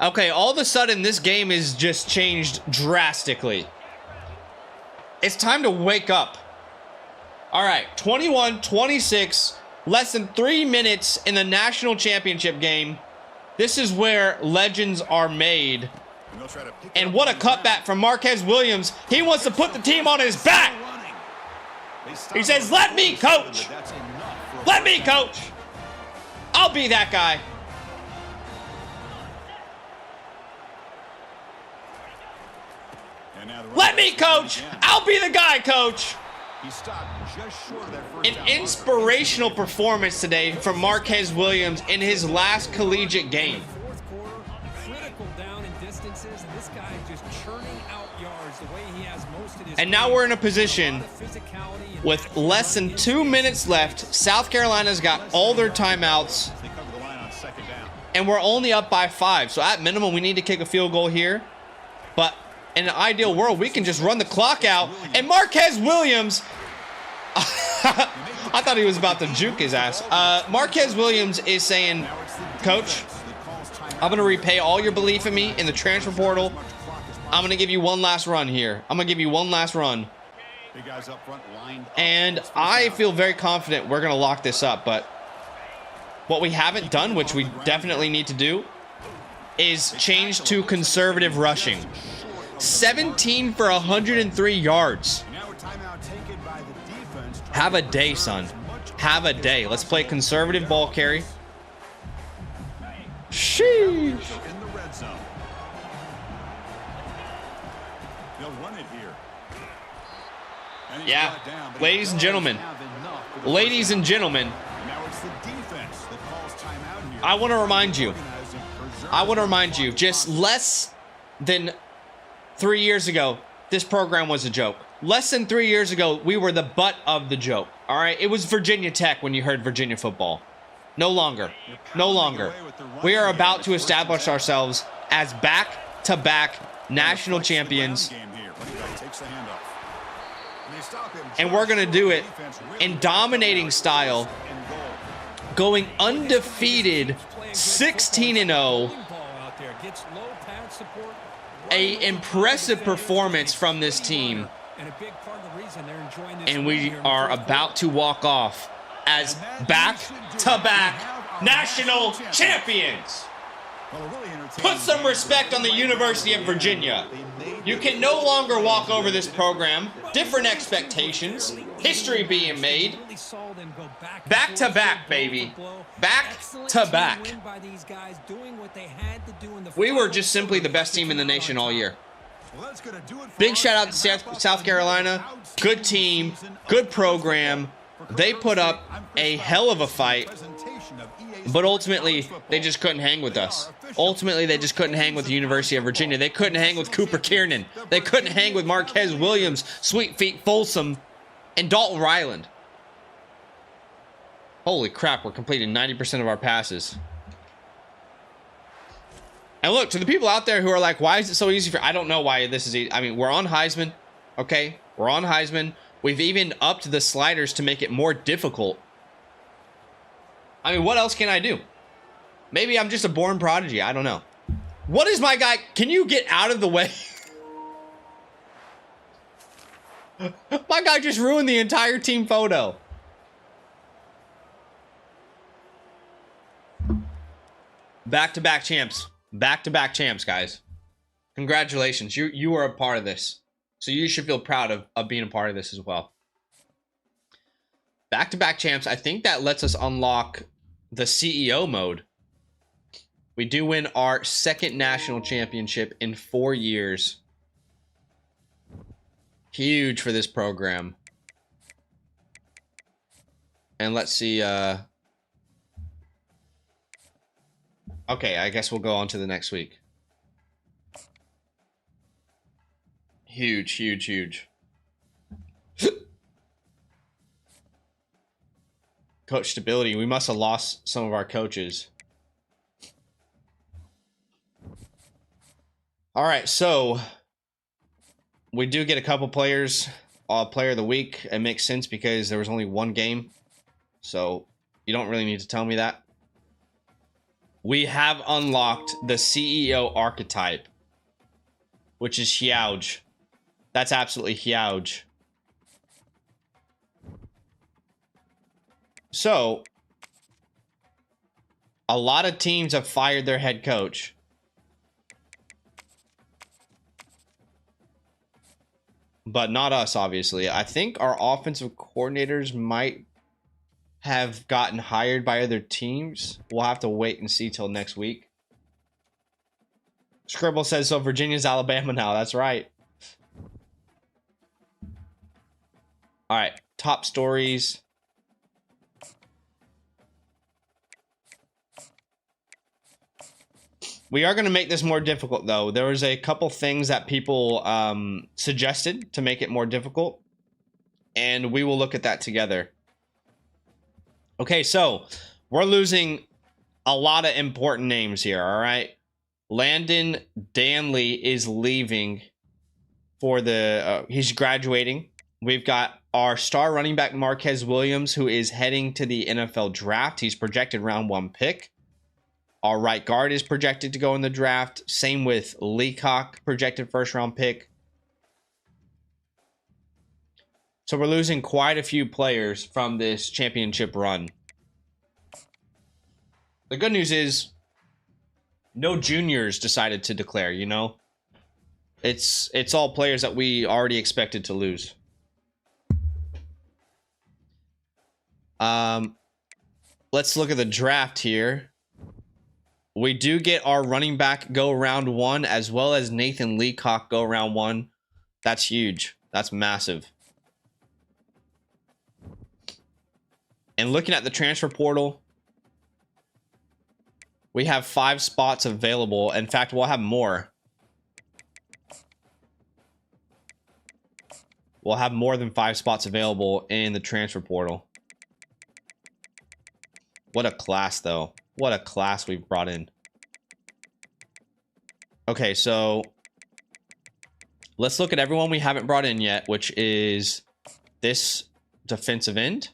Okay, all of a sudden, this game is just changed drastically. It's time to wake up. All right, 21-26, less than 3 minutes in the national championship game. This is where legends are made. And they'll try to pick And it what a up on the cutback from Marquez Williams. He wants to put the team on his back. He says, "Let me coach. Let me coach. I'll be that guy." Let me coach. I'll be the guy, coach. He stopped just short of that first An down inspirational performance today from Marquez Williams in his last collegiate game. Fourth quarter, critical down in distances, and this guy just churning out yards the way he has most of his. And now we're in a position with less than 2 minutes left. South Carolina's got all their timeouts, They cover the line on 2nd down. and we're only up by 5. So at minimum, we need to kick a field goal here. But in an ideal world, we can just run the clock out. And Marquez Williams, I thought he was about to juke his ass. Marquez Williams is saying, "Coach, I'm going to repay all your belief in me in the transfer portal. I'm going to give you one last run here. I'm going to give you one last run." Big guys up front lined up. And I feel very confident we're going to lock this up. But what we haven't done, which we definitely need to do, is change to conservative rushing. 17 for 103 yards. Now a timeout taken by the defense. Have a day, son. Have a day. Let's play conservative ball carry. Sheesh. In the red zone. They'll run it here. And he's Yeah. brought down, but Ladies he and does gentlemen. have enough for the Ladies first and gentlemen, down. Now it's the defense that calls timeout here. I want to remind you. Organizing, preserving I want to the remind you, clock. just less than 3 years ago, this program was a joke. Less than 3 years ago, we were the butt of the joke. All right? It was Virginia Tech when you heard Virginia football. No longer. No longer. We are about to establish ourselves as back-to-back national champions. Game here. Running back takes the handoff. And they stop him And just we're going to short. do it Defense really in dominating style, and goal. going undefeated 16-0. A impressive performance from this team. And we are about to walk off as back-to-back national champions. Well, a really entertaining Put some respect on the University of Virginia. You can no longer walk over this program. Different expectations. History being made. Back to back, baby. Back to back. We were just simply the best team in the nation all year. Big shout out to South Carolina. Good team. Good program. They put up a hell of a fight. But ultimately, they just couldn't hang with us. Ultimately, they just couldn't hang with the University of Virginia. They couldn't hang with Cooper Kiernan. They couldn't hang with Marquez Williams, Sweet Feet Folsom, and Dalton Ryland. Holy crap, we're completing 90% of our passes. And look, to the people out there who are like, why is it so easy for... I don't know why this is easy. I mean, we're on Heisman, okay? We're on Heisman. We've even upped the sliders to make it more difficult. I mean, what else can I do? Maybe I'm just a born prodigy. I don't know. What is my guy? Can you get out of the way? My guy just ruined the entire team photo. Back-to-back champs. Back-to-back champs, guys. Congratulations. You are a part of this. So you should feel proud of being a part of this as well. Back-to-back champs. I think that lets us unlock the CEO mode. We do win our second national championship in 4 years. Huge for this program. And let's see. Okay, I guess we'll go on to the next week. Huge, huge, huge. Coach stability. We must have lost some of our coaches. All right, so we do get a couple players. Player of the week. It makes sense because there was only one game. So you don't really need to tell me that. We have unlocked the CEO archetype, which is huge. That's absolutely huge. So, a lot of teams have fired their head coach. But not us, obviously. I think our offensive coordinators might have gotten hired by other teams. We'll have to wait and see till next week. Scribble says, so Virginia's Alabama now. That's right. All right, top stories. We are going to make this more difficult, though. There was a couple things that people suggested to make it more difficult, and we will look at that together. Okay, so we're losing a lot of important names here, all right? Landon Danley is leaving for the... he's graduating. We've got our star running back, Marquez Williams, who is heading to the NFL draft. He's projected round 1 pick. Our right guard is projected to go in the draft. Same with Leacock, projected first-round pick. So we're losing quite a few players from this championship run. The good news is no juniors decided to declare, you know? It's all players that we already expected to lose. Let's look at the draft here. We do get our running back go round 1, as well as Nathan Leacock go round 1. That's huge. That's massive. And looking at the transfer portal, we have 5 spots available. In fact, we'll have more. We'll have more than 5 spots available in the transfer portal. What a class, though. What a class we've brought in. Okay, so let's look at everyone we haven't brought in yet, which is this defensive end.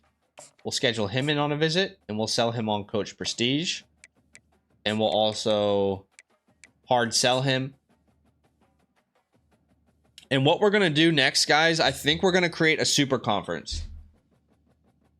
We'll schedule him in on a visit, and we'll sell him on Coach Prestige. And we'll also hard sell him. And what we're going to do next, guys, I think we're going to create a super conference.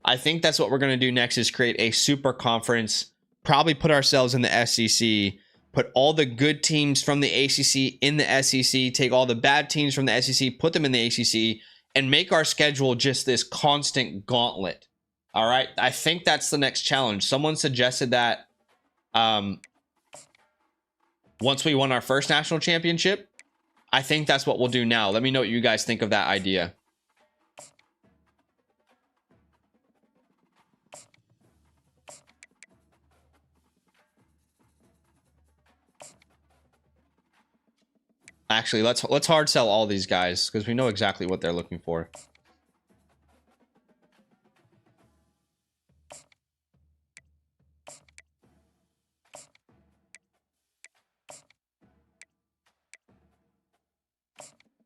I think that's what we're going to do next, is create a super conference. Probably put ourselves in the SEC, put all the good teams from the ACC in the SEC, take all the bad teams from the SEC, put them in the ACC, and make our schedule just this constant gauntlet. All right, I think that's the next challenge. Someone suggested that once we won our first national championship. I think that's what we'll do now. Let me know what you guys think of that idea. Actually, let's hard sell all these guys because we know exactly what they're looking for.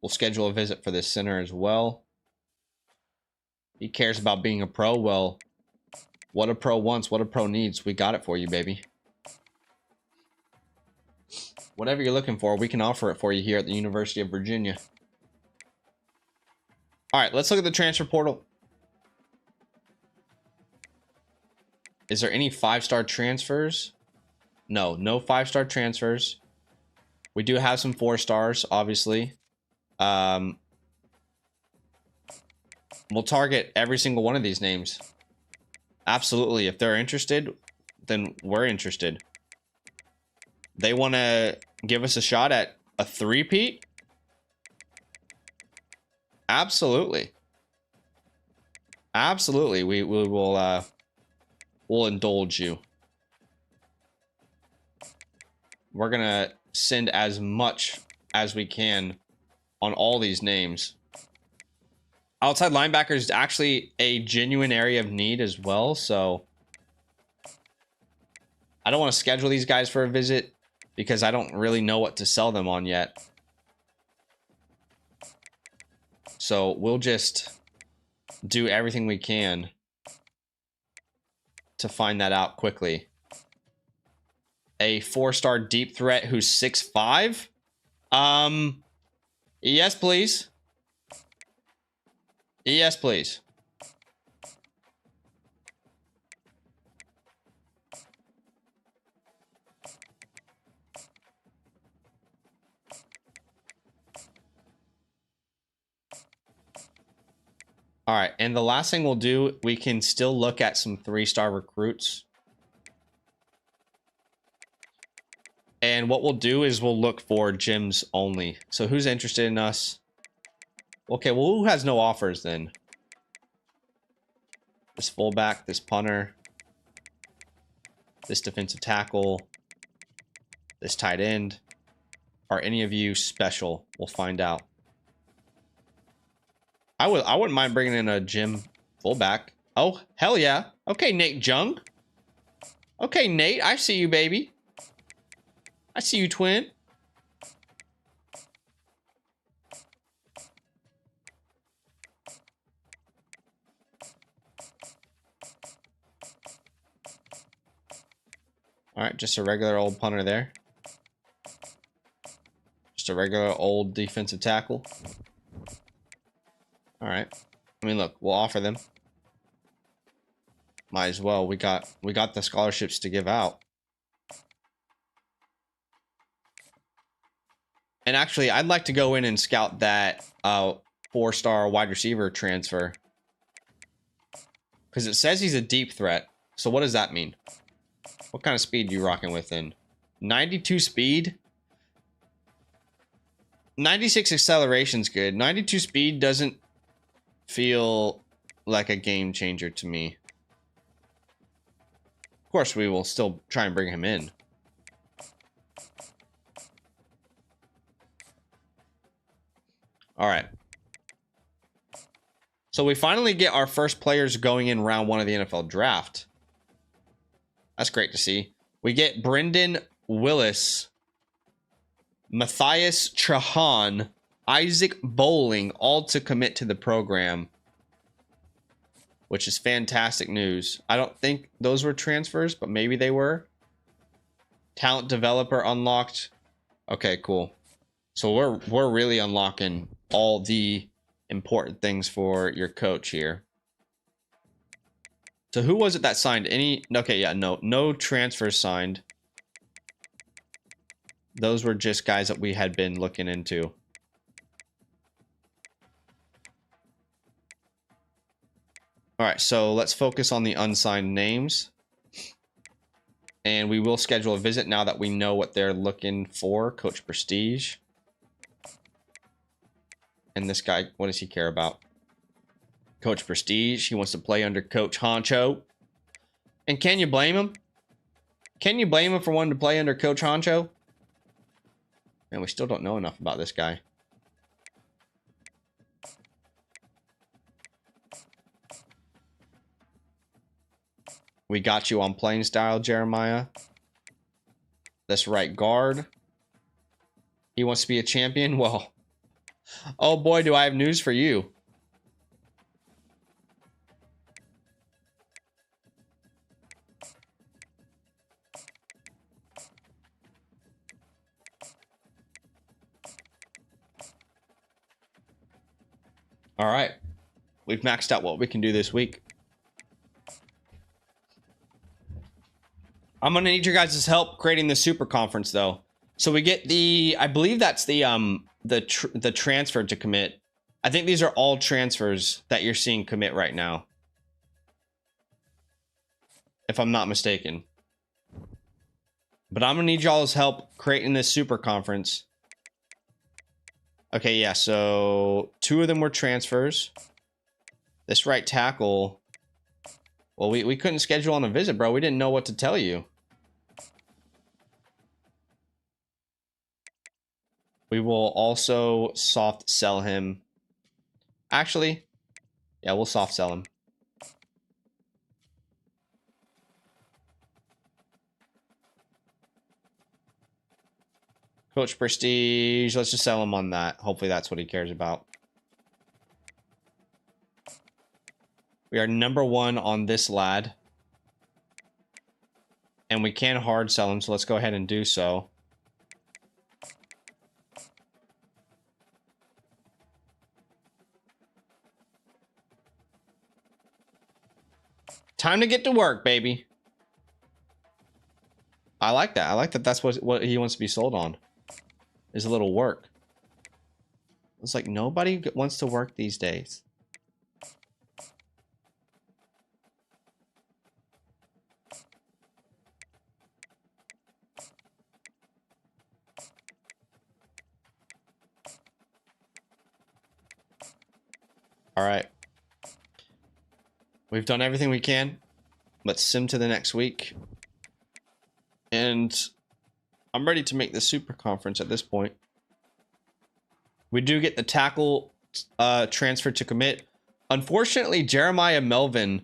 We'll schedule a visit for this center as well. He cares about being a pro. Well, what a pro wants, what a pro needs, we got it for you, baby. Whatever you're looking for, we can offer it for you here at the University of Virginia. All right, let's look at the transfer portal. Is there any 5-star transfers? No, no 5-star transfers. We do have some 4 stars, obviously. We'll target every single one of these names. Absolutely. If they're interested, then we're interested. They want to give us a shot at a 3-peat? Absolutely. Absolutely. We will we'll indulge you. We're going to send as much as we can on all these names. Outside linebacker is actually a genuine area of need as well, so I don't want to schedule these guys for a visit because I don't really know what to sell them on yet. So we'll just do everything we can to find that out quickly. A 4-star deep threat who's 6'5"? Yes, please. Yes, please. All right, and the last thing we'll do, we can still look at some 3-star recruits. And what we'll do is we'll look for gyms only. So who's interested in us? Okay, well, who has no offers then? This fullback, this punter, this defensive tackle, this tight end. Are any of you special? We'll find out. I wouldn't mind bringing in a gym fullback. Oh, hell yeah. Okay, Nate Jung. Okay, Nate, I see you, baby. I see you, twin. All right, just a regular old punter there. Just a regular old defensive tackle. All right. I mean, look, we'll offer them. Might as well. We got the scholarships to give out. And actually, I'd like to go in and scout that 4-star wide receiver transfer. Because it says he's a deep threat. So what does that mean? What kind of speed are you rocking with then? 92 speed? 96 acceleration's good. 92 speed doesn't feel like a game changer to me. Of course, we will still try and bring him in. All right. So we finally get our first players going in round 1 of the NFL draft. That's great to see. We get Brendan Willis, Matthias Trahan, Isaac Bowling, all to commit to the program, which is fantastic news. I don't think those were transfers, but maybe they were. Talent developer unlocked. Okay, cool. So we're really unlocking all the important things for your coach here. So who was it that signed any? Okay, yeah, no transfers signed. Those were just guys that we had been looking into. All right, so let's focus on the unsigned names. And we will schedule a visit now that we know what they're looking for. Coach Prestige. And this guy, what does he care about? Coach Prestige. He wants to play under Coach Honcho. And can you blame him? Can you blame him for wanting to play under Coach Honcho? Man, we still don't know enough about this guy. We got you on playing style, Jeremiah. This right guard. He wants to be a champion? Well, oh boy, do I have news for you. All right. We've maxed out what we can do this week. I'm going to need your guys' help creating the super conference, though. So we get the, I believe that's the transfer to commit. I think these are all transfers that you're seeing commit right now, if I'm not mistaken. But I'm going to need y'all's help creating this super conference. Okay, yeah, so 2 of them were transfers. This right tackle, well, we couldn't schedule on a visit, bro. We didn't know what to tell you. We will also soft sell him. Actually, yeah, we'll soft sell him. Coach Prestige, let's just sell him on that. Hopefully that's what he cares about. We are number 1 on this lad. And we can hard sell him, so let's go ahead and do so. Time to get to work, baby. I like that. I like that that's what he wants to be sold on. Is a little work. It's like nobody wants to work these days. All right. We've done everything we can. Let's sim to the next week. And I'm ready to make the super conference at this point. We do get the tackle transfer to commit. Unfortunately, Jeremiah Melvin,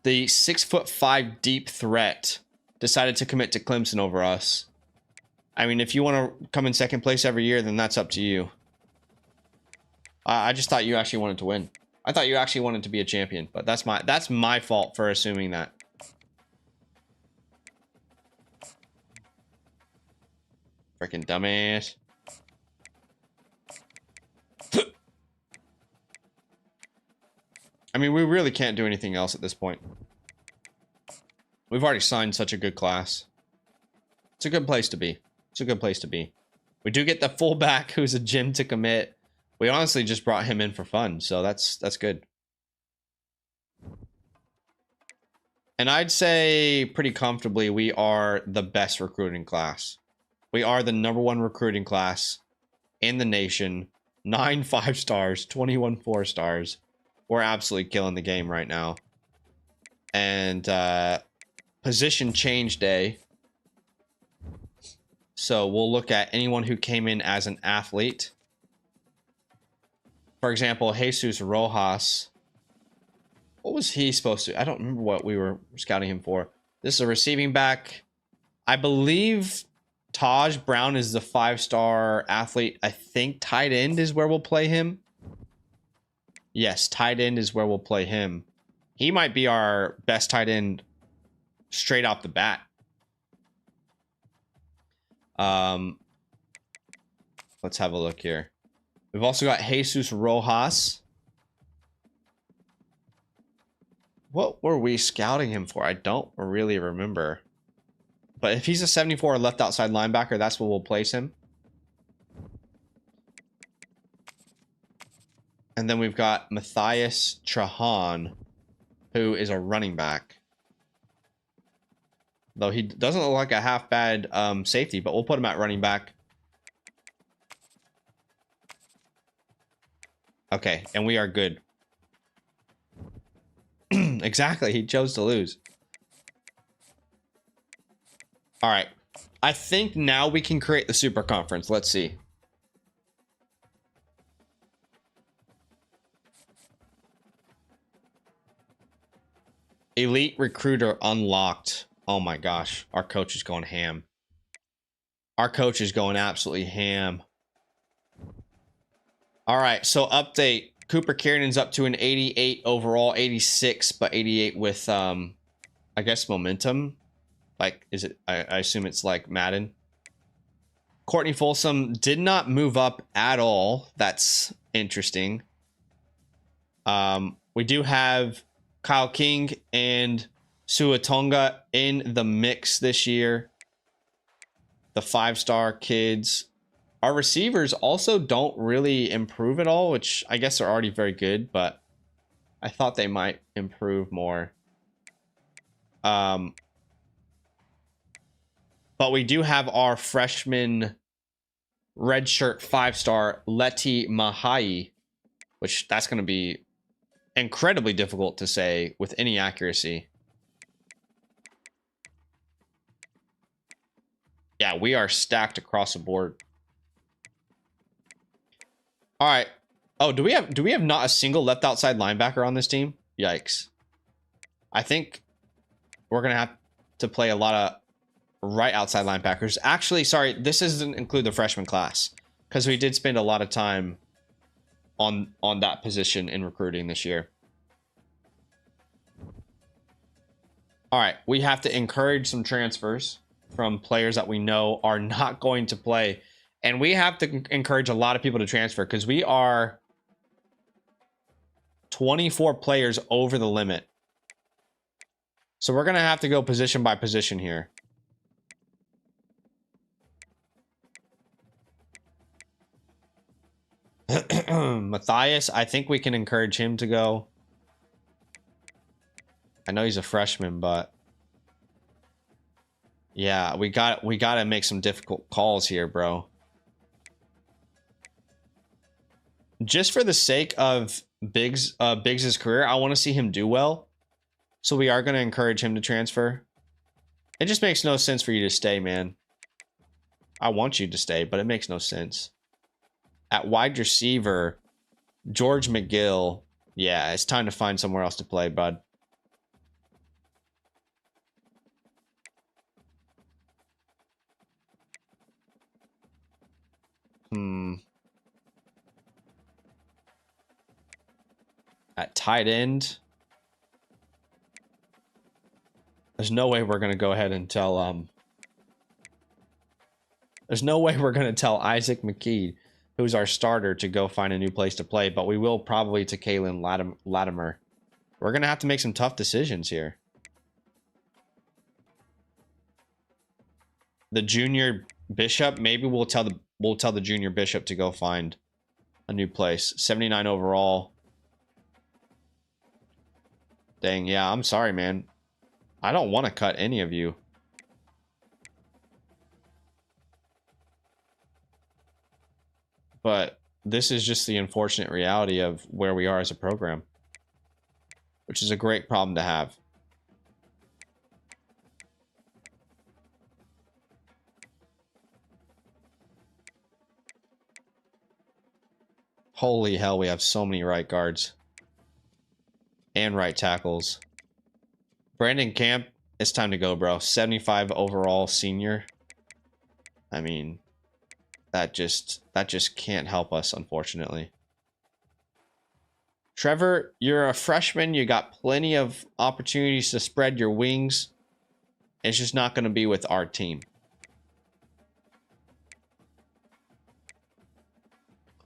the 6'5" deep threat, decided to commit to Clemson over us. I mean, if you want to come in second place every year, then that's up to you. I just thought you actually wanted to win. I thought you actually wanted to be a champion, but that's my fault for assuming that. Freaking dumbass. I mean, we really can't do anything else at this point. We've already signed such a good class. It's a good place to be. It's a good place to be. We do get the fullback who's a gym to commit. We honestly just brought him in for fun, so that's good. And I'd say pretty comfortably we are the best recruiting class. We are the #1 recruiting class in the nation. 9 5-stars, 21 4-stars. We're absolutely killing the game right now. And position change day. So we'll look at anyone who came in as an athlete. For example, Jesus Rojas. What was he supposed to? I don't remember what we were scouting him for. This is a receiving back. I believe Taj Brown is the 5-star athlete. I think tight end is where we'll play him. Yes, tight end is where we'll play him. He might be our best tight end straight off the bat. Let's have a look here. We've also got Jesus Rojas. What were we scouting him for? I don't really remember. But if he's a 74 left outside linebacker, that's where we'll place him. And then we've got Matthias Trahan, who is a running back. Though he doesn't look like a half bad safety, but we'll put him at running back. Okay, and we are good. Exactly, he chose to lose. All right. I think now we can create the super conference. Let's see. Elite recruiter unlocked. Oh my gosh. Our coach is going ham. Our coach is going absolutely ham. All right. So update. Cooper Kiernan's up to an 88 overall, 86, but 88 with, I guess, momentum. Like, is it? I assume it's like Madden. Courtney Folsom did not move up at all. That's interesting. We do have Kyle King and Suatonga in the mix this year. The 5-star kids. Our receivers also don't really improve at all, which I guess are already very good, but I thought they might improve more. But we do have our freshman redshirt 5-star Leti Mahai, which that's going to be incredibly difficult to say with any accuracy. Yeah, we are stacked across the board. All right. Oh, do we have not a single left outside linebacker on this team? Yikes. I think we're going to have to play a lot of right outside linebackers. Actually, sorry, this doesn't include the freshman class because we did spend a lot of time on that position in recruiting this year. All right, we have to encourage some transfers from players that we know are not going to play. And we have to encourage a lot of people to transfer because we are 24 players over the limit. So we're going to have to go position by position here. Matthias, I think we can encourage him to go. I know he's a freshman, but yeah, we got to make some difficult calls here, bro. Just for the sake of Biggs's career, I want to see him do well. So we are going to encourage him to transfer. It just makes no sense for you to stay, man. I want you to stay, but it makes no sense. At wide receiver, George McGill. Yeah, it's time to find somewhere else to play, bud. At tight end, there's no way we're going to go ahead and tell there's no way we're going to tell Isaac McKee, who's our starter, to go find a new place to play, but we will probably to Kalen Latimer. We're going to have to make some tough decisions here. The junior Bishop, maybe we'll tell the junior Bishop to go find a new place. 79 overall. Dang, yeah, I'm sorry, man. I don't want to cut any of you. But this is just the unfortunate reality of where we are as a program, which is a great problem to have. Holy hell, we have so many right guards. And right tackles. Brandon Camp, it's time to go, bro. 75 overall senior. I mean, that just can't help us, unfortunately. Trevor, you're a freshman. You got plenty of opportunities to spread your wings. It's just not going to be with our team.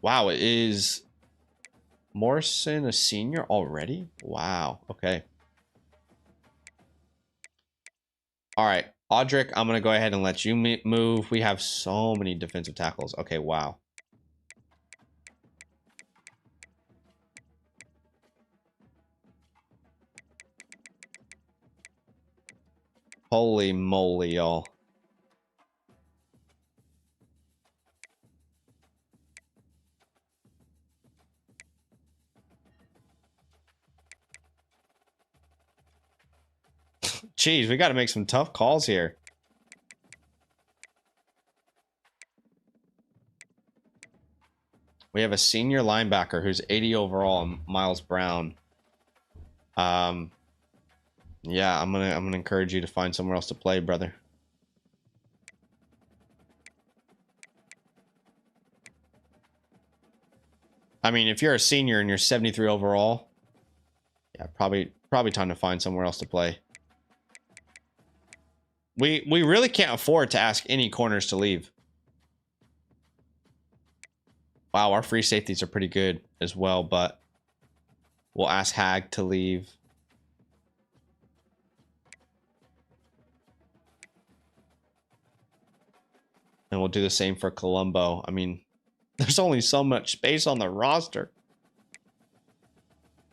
Wow, it is Morrison a senior already? Wow. Okay. All right. Audric, I'm going to go ahead and let you move. We have so many defensive tackles. Okay, wow. Holy moly, y'all. Jeez, we got to make some tough calls here. We have a senior linebacker who's 80 overall, Miles Brown. Yeah, I'm gonna encourage you to find somewhere else to play, brother. I mean, if you're a senior and you're 73 overall, yeah, probably time to find somewhere else to play. We really can't afford to ask any corners to leave. Wow, our free safeties are pretty good as well, but we'll ask Hag to leave. And we'll do the same for Colombo. I mean, there's only so much space on the roster.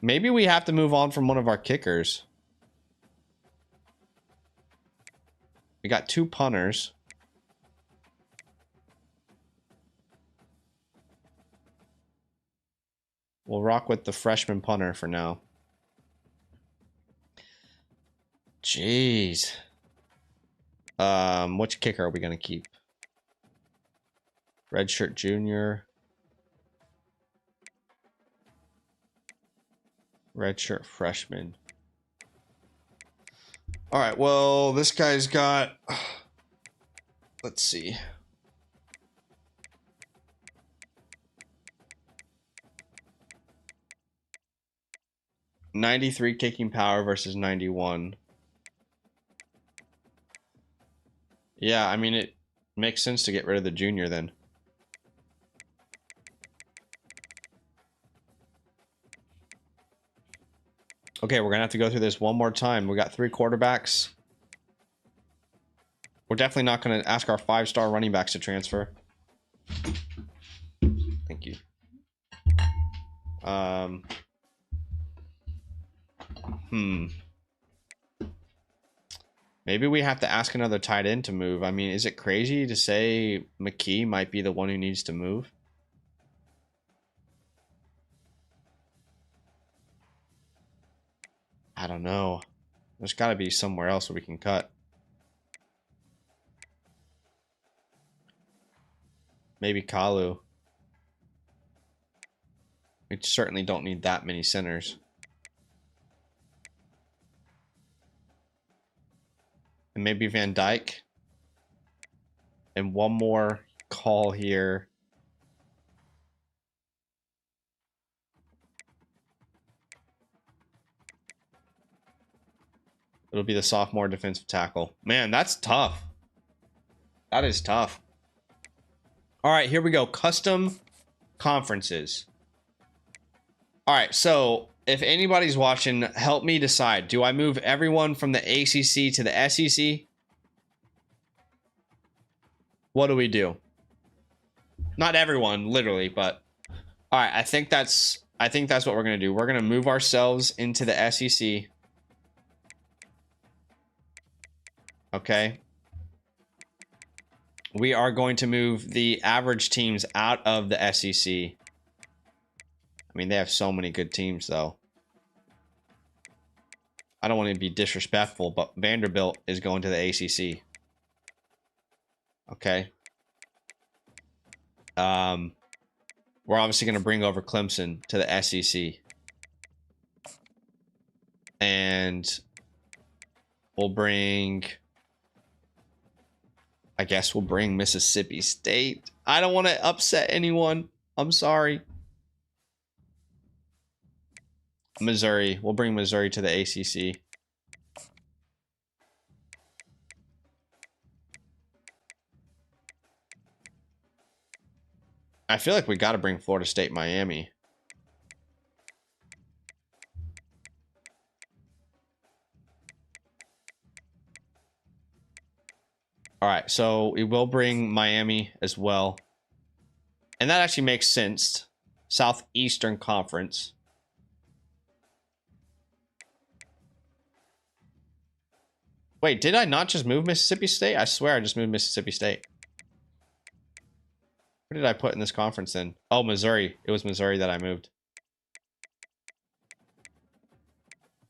Maybe we have to move on from one of our kickers. We got 2 punters. We'll rock with the freshman punter for now. Jeez. Which kicker are we going to keep? Redshirt junior. Redshirt freshman. All right, well, this guy's got... Let's see. .93 kicking power versus 91. Yeah, I mean, it makes sense to get rid of the junior then. Okay, we're going to have to go through this one more time. We got 3 quarterbacks. We're definitely not going to ask our 5-star running backs to transfer. Thank you. Maybe we have to ask another tight end to move. I mean, is it crazy to say McKee might be the one who needs to move? I don't know. There's got to be somewhere else where we can cut. Maybe Kalu. We certainly don't need that many centers. And maybe Van Dyke. And one more call here. It'll be the sophomore defensive tackle. Man, that's tough. That is tough. All right, here we go. Custom conferences. All right, so if anybody's watching, help me decide. Do I move everyone from the ACC to the SEC? What do we do? Not everyone, literally, but all right. I think that's what we're gonna do. We're gonna move ourselves into the SEC. Okay. We are going to move the average teams out of the SEC. I mean, they have so many good teams, though. I don't want to be disrespectful, but Vanderbilt is going to the ACC. Okay. We're obviously going to bring over Clemson to the SEC. And we'll bring... I guess we'll bring Mississippi State. I don't want to upset anyone. I'm sorry. Missouri. We'll bring Missouri to the ACC. I feel like we got to bring Florida State, Miami. All right, so we will bring Miami as well. And that actually makes sense. Southeastern Conference. Wait, did I not just move Mississippi State? I swear I just moved Mississippi State. Where did I put in this conference then? Oh, Missouri. It was Missouri that I moved.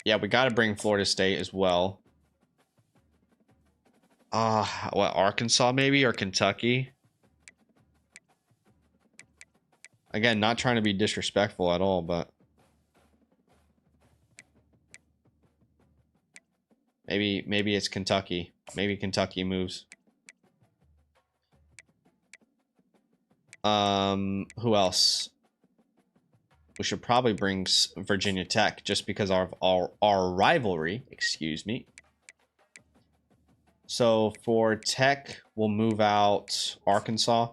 Yeah, we got to bring Florida State as well. What, Arkansas maybe or Kentucky? Again, not trying to be disrespectful at all, but maybe it's Kentucky. Maybe Kentucky moves. Who else? We should probably bring Virginia Tech just because of our rivalry. Excuse me. So for Tech, we'll move out Arkansas.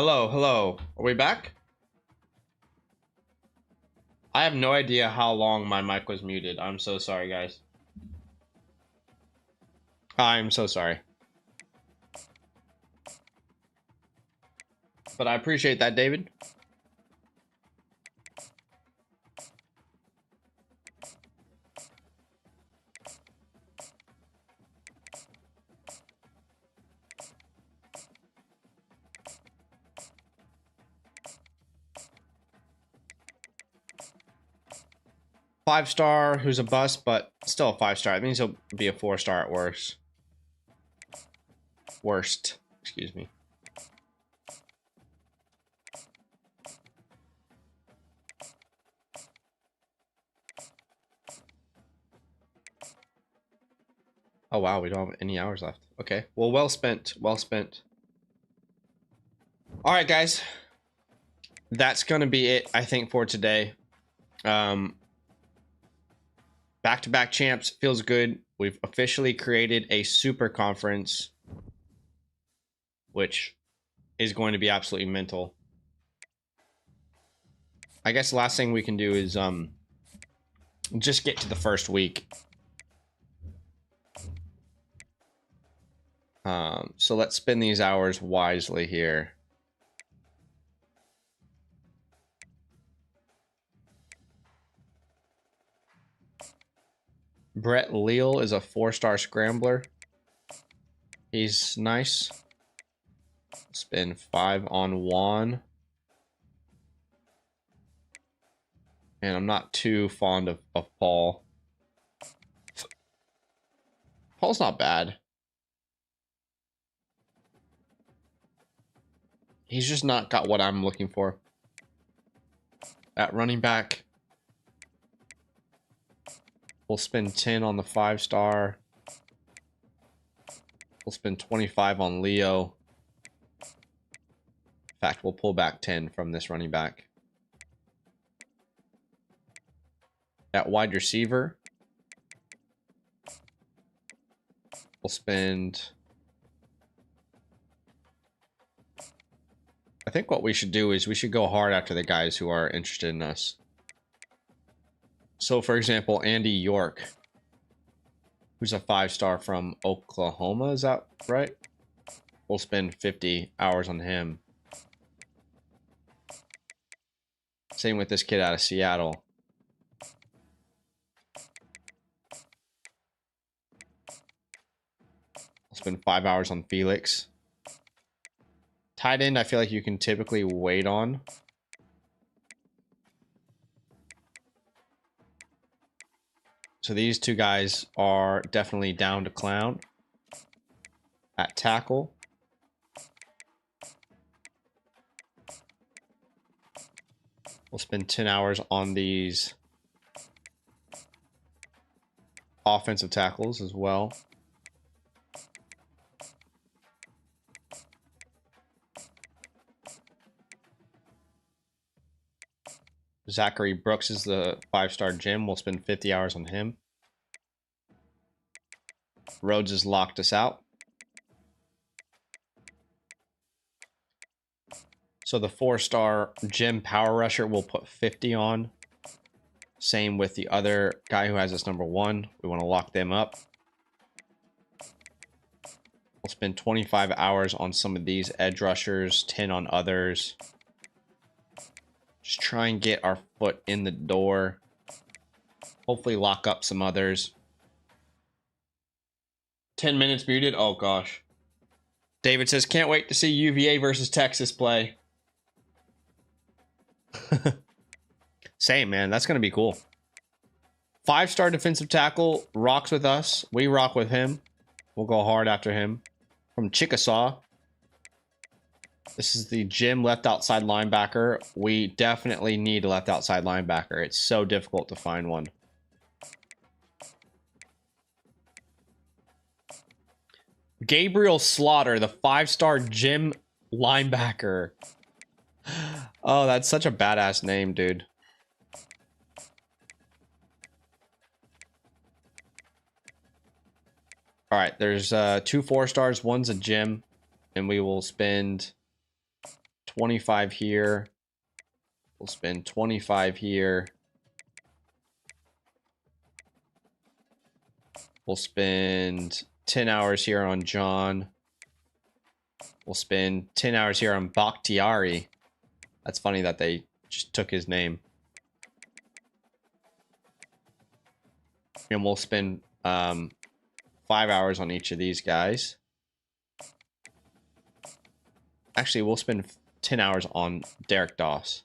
Hello, hello. Are we back? I have no idea how long my mic was muted. I'm so sorry, guys. I'm so sorry. But I appreciate that, David. Five-star, who's a bust, but still a 5-star. It means he'll be a 4-star at worst. Excuse me. Oh wow, we don't have any hours left. Okay, well, well spent, well spent. All right, guys, that's gonna be it, I think, for today. Back-to-back champs feels good. We've officially created a super conference, which is going to be absolutely mental. I guess the last thing we can do is just get to the first week. So let's spend these hours wisely here. Brett Leal is a 4-star scrambler. He's nice. Spend 5 on Juan. And I'm not too fond of Paul. Paul's not bad. He's just not got what I'm looking for. At running back, we'll spend 10 on the 5-star. We'll spend 25 on Leo. In fact, we'll pull back 10 from this running back. At wide receiver, we'll spend... I think what we should do is we should go hard after the guys who are interested in us. So, for example, Andy York, who's a 5-star from Oklahoma, is that right? We'll spend 50 hours on him. Same with this kid out of Seattle. I'll spend 5 hours on Felix. Tight end, I feel like you can typically wait on. So these two guys are definitely down to clown. At tackle, we'll spend 10 hours on these offensive tackles as well. Zachary Brooks is the 5-star gym. We'll spend 50 hours on him. Rhodes has locked us out. So the 4-star gym power rusher we'll put 50 on. Same with the other guy who has us number 1. We want to lock them up. We'll spend 25 hours on some of these edge rushers, 10 on others. Just try and get our foot in the door. Hopefully lock up some others. 10 minutes muted? Oh, gosh. David says, can't wait to see UVA versus Texas play. Same, man. That's going to be cool. 5-star defensive tackle rocks with us. We rock with him. We'll go hard after him. From Chickasaw. This is the gym left outside linebacker. We definitely need a left outside linebacker. It's so difficult to find one. Gabriel Slaughter, the 5-star gym linebacker. Oh, that's such a badass name, dude. All right, there's 2 4-stars. One's a gym, and we will spend 25 here. We'll spend 25 here. We'll spend 10 hours here on John. We'll spend 10 hours here on Bakhtiari. That's funny that they just took his name. And we'll spend 5 hours on each of these guys. Actually, we'll spend 10 hours on Derek Doss.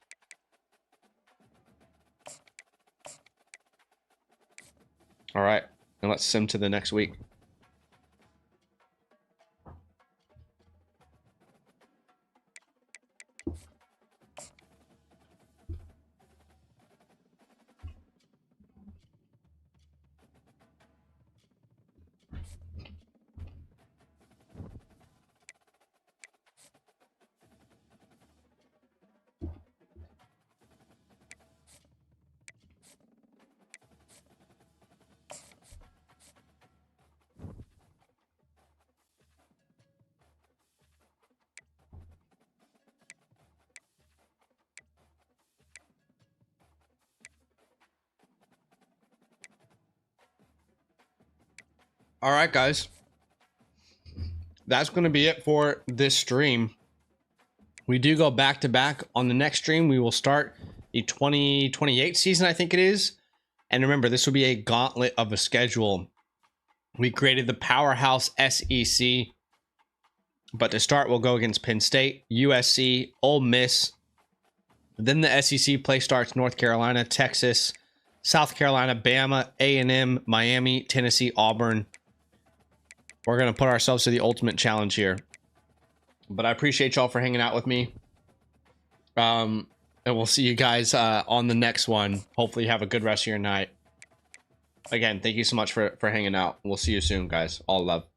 All right, and let's sim to the next week. All right, guys. That's going to be it for this stream. We do go back to back on the next stream. We will start the 2028 season, I think it is. And remember, this will be a gauntlet of a schedule. We created the powerhouse SEC. But to start, we'll go against Penn State, USC, Ole Miss. Then the SEC play starts North Carolina, Texas, South Carolina, Bama, A&M, Miami, Tennessee, Auburn. We're going to put ourselves to the ultimate challenge here. But I appreciate y'all for hanging out with me. And we'll see you guys on the next one. Hopefully you have a good rest of your night. Again, thank you so much for hanging out. We'll see you soon, guys. All love.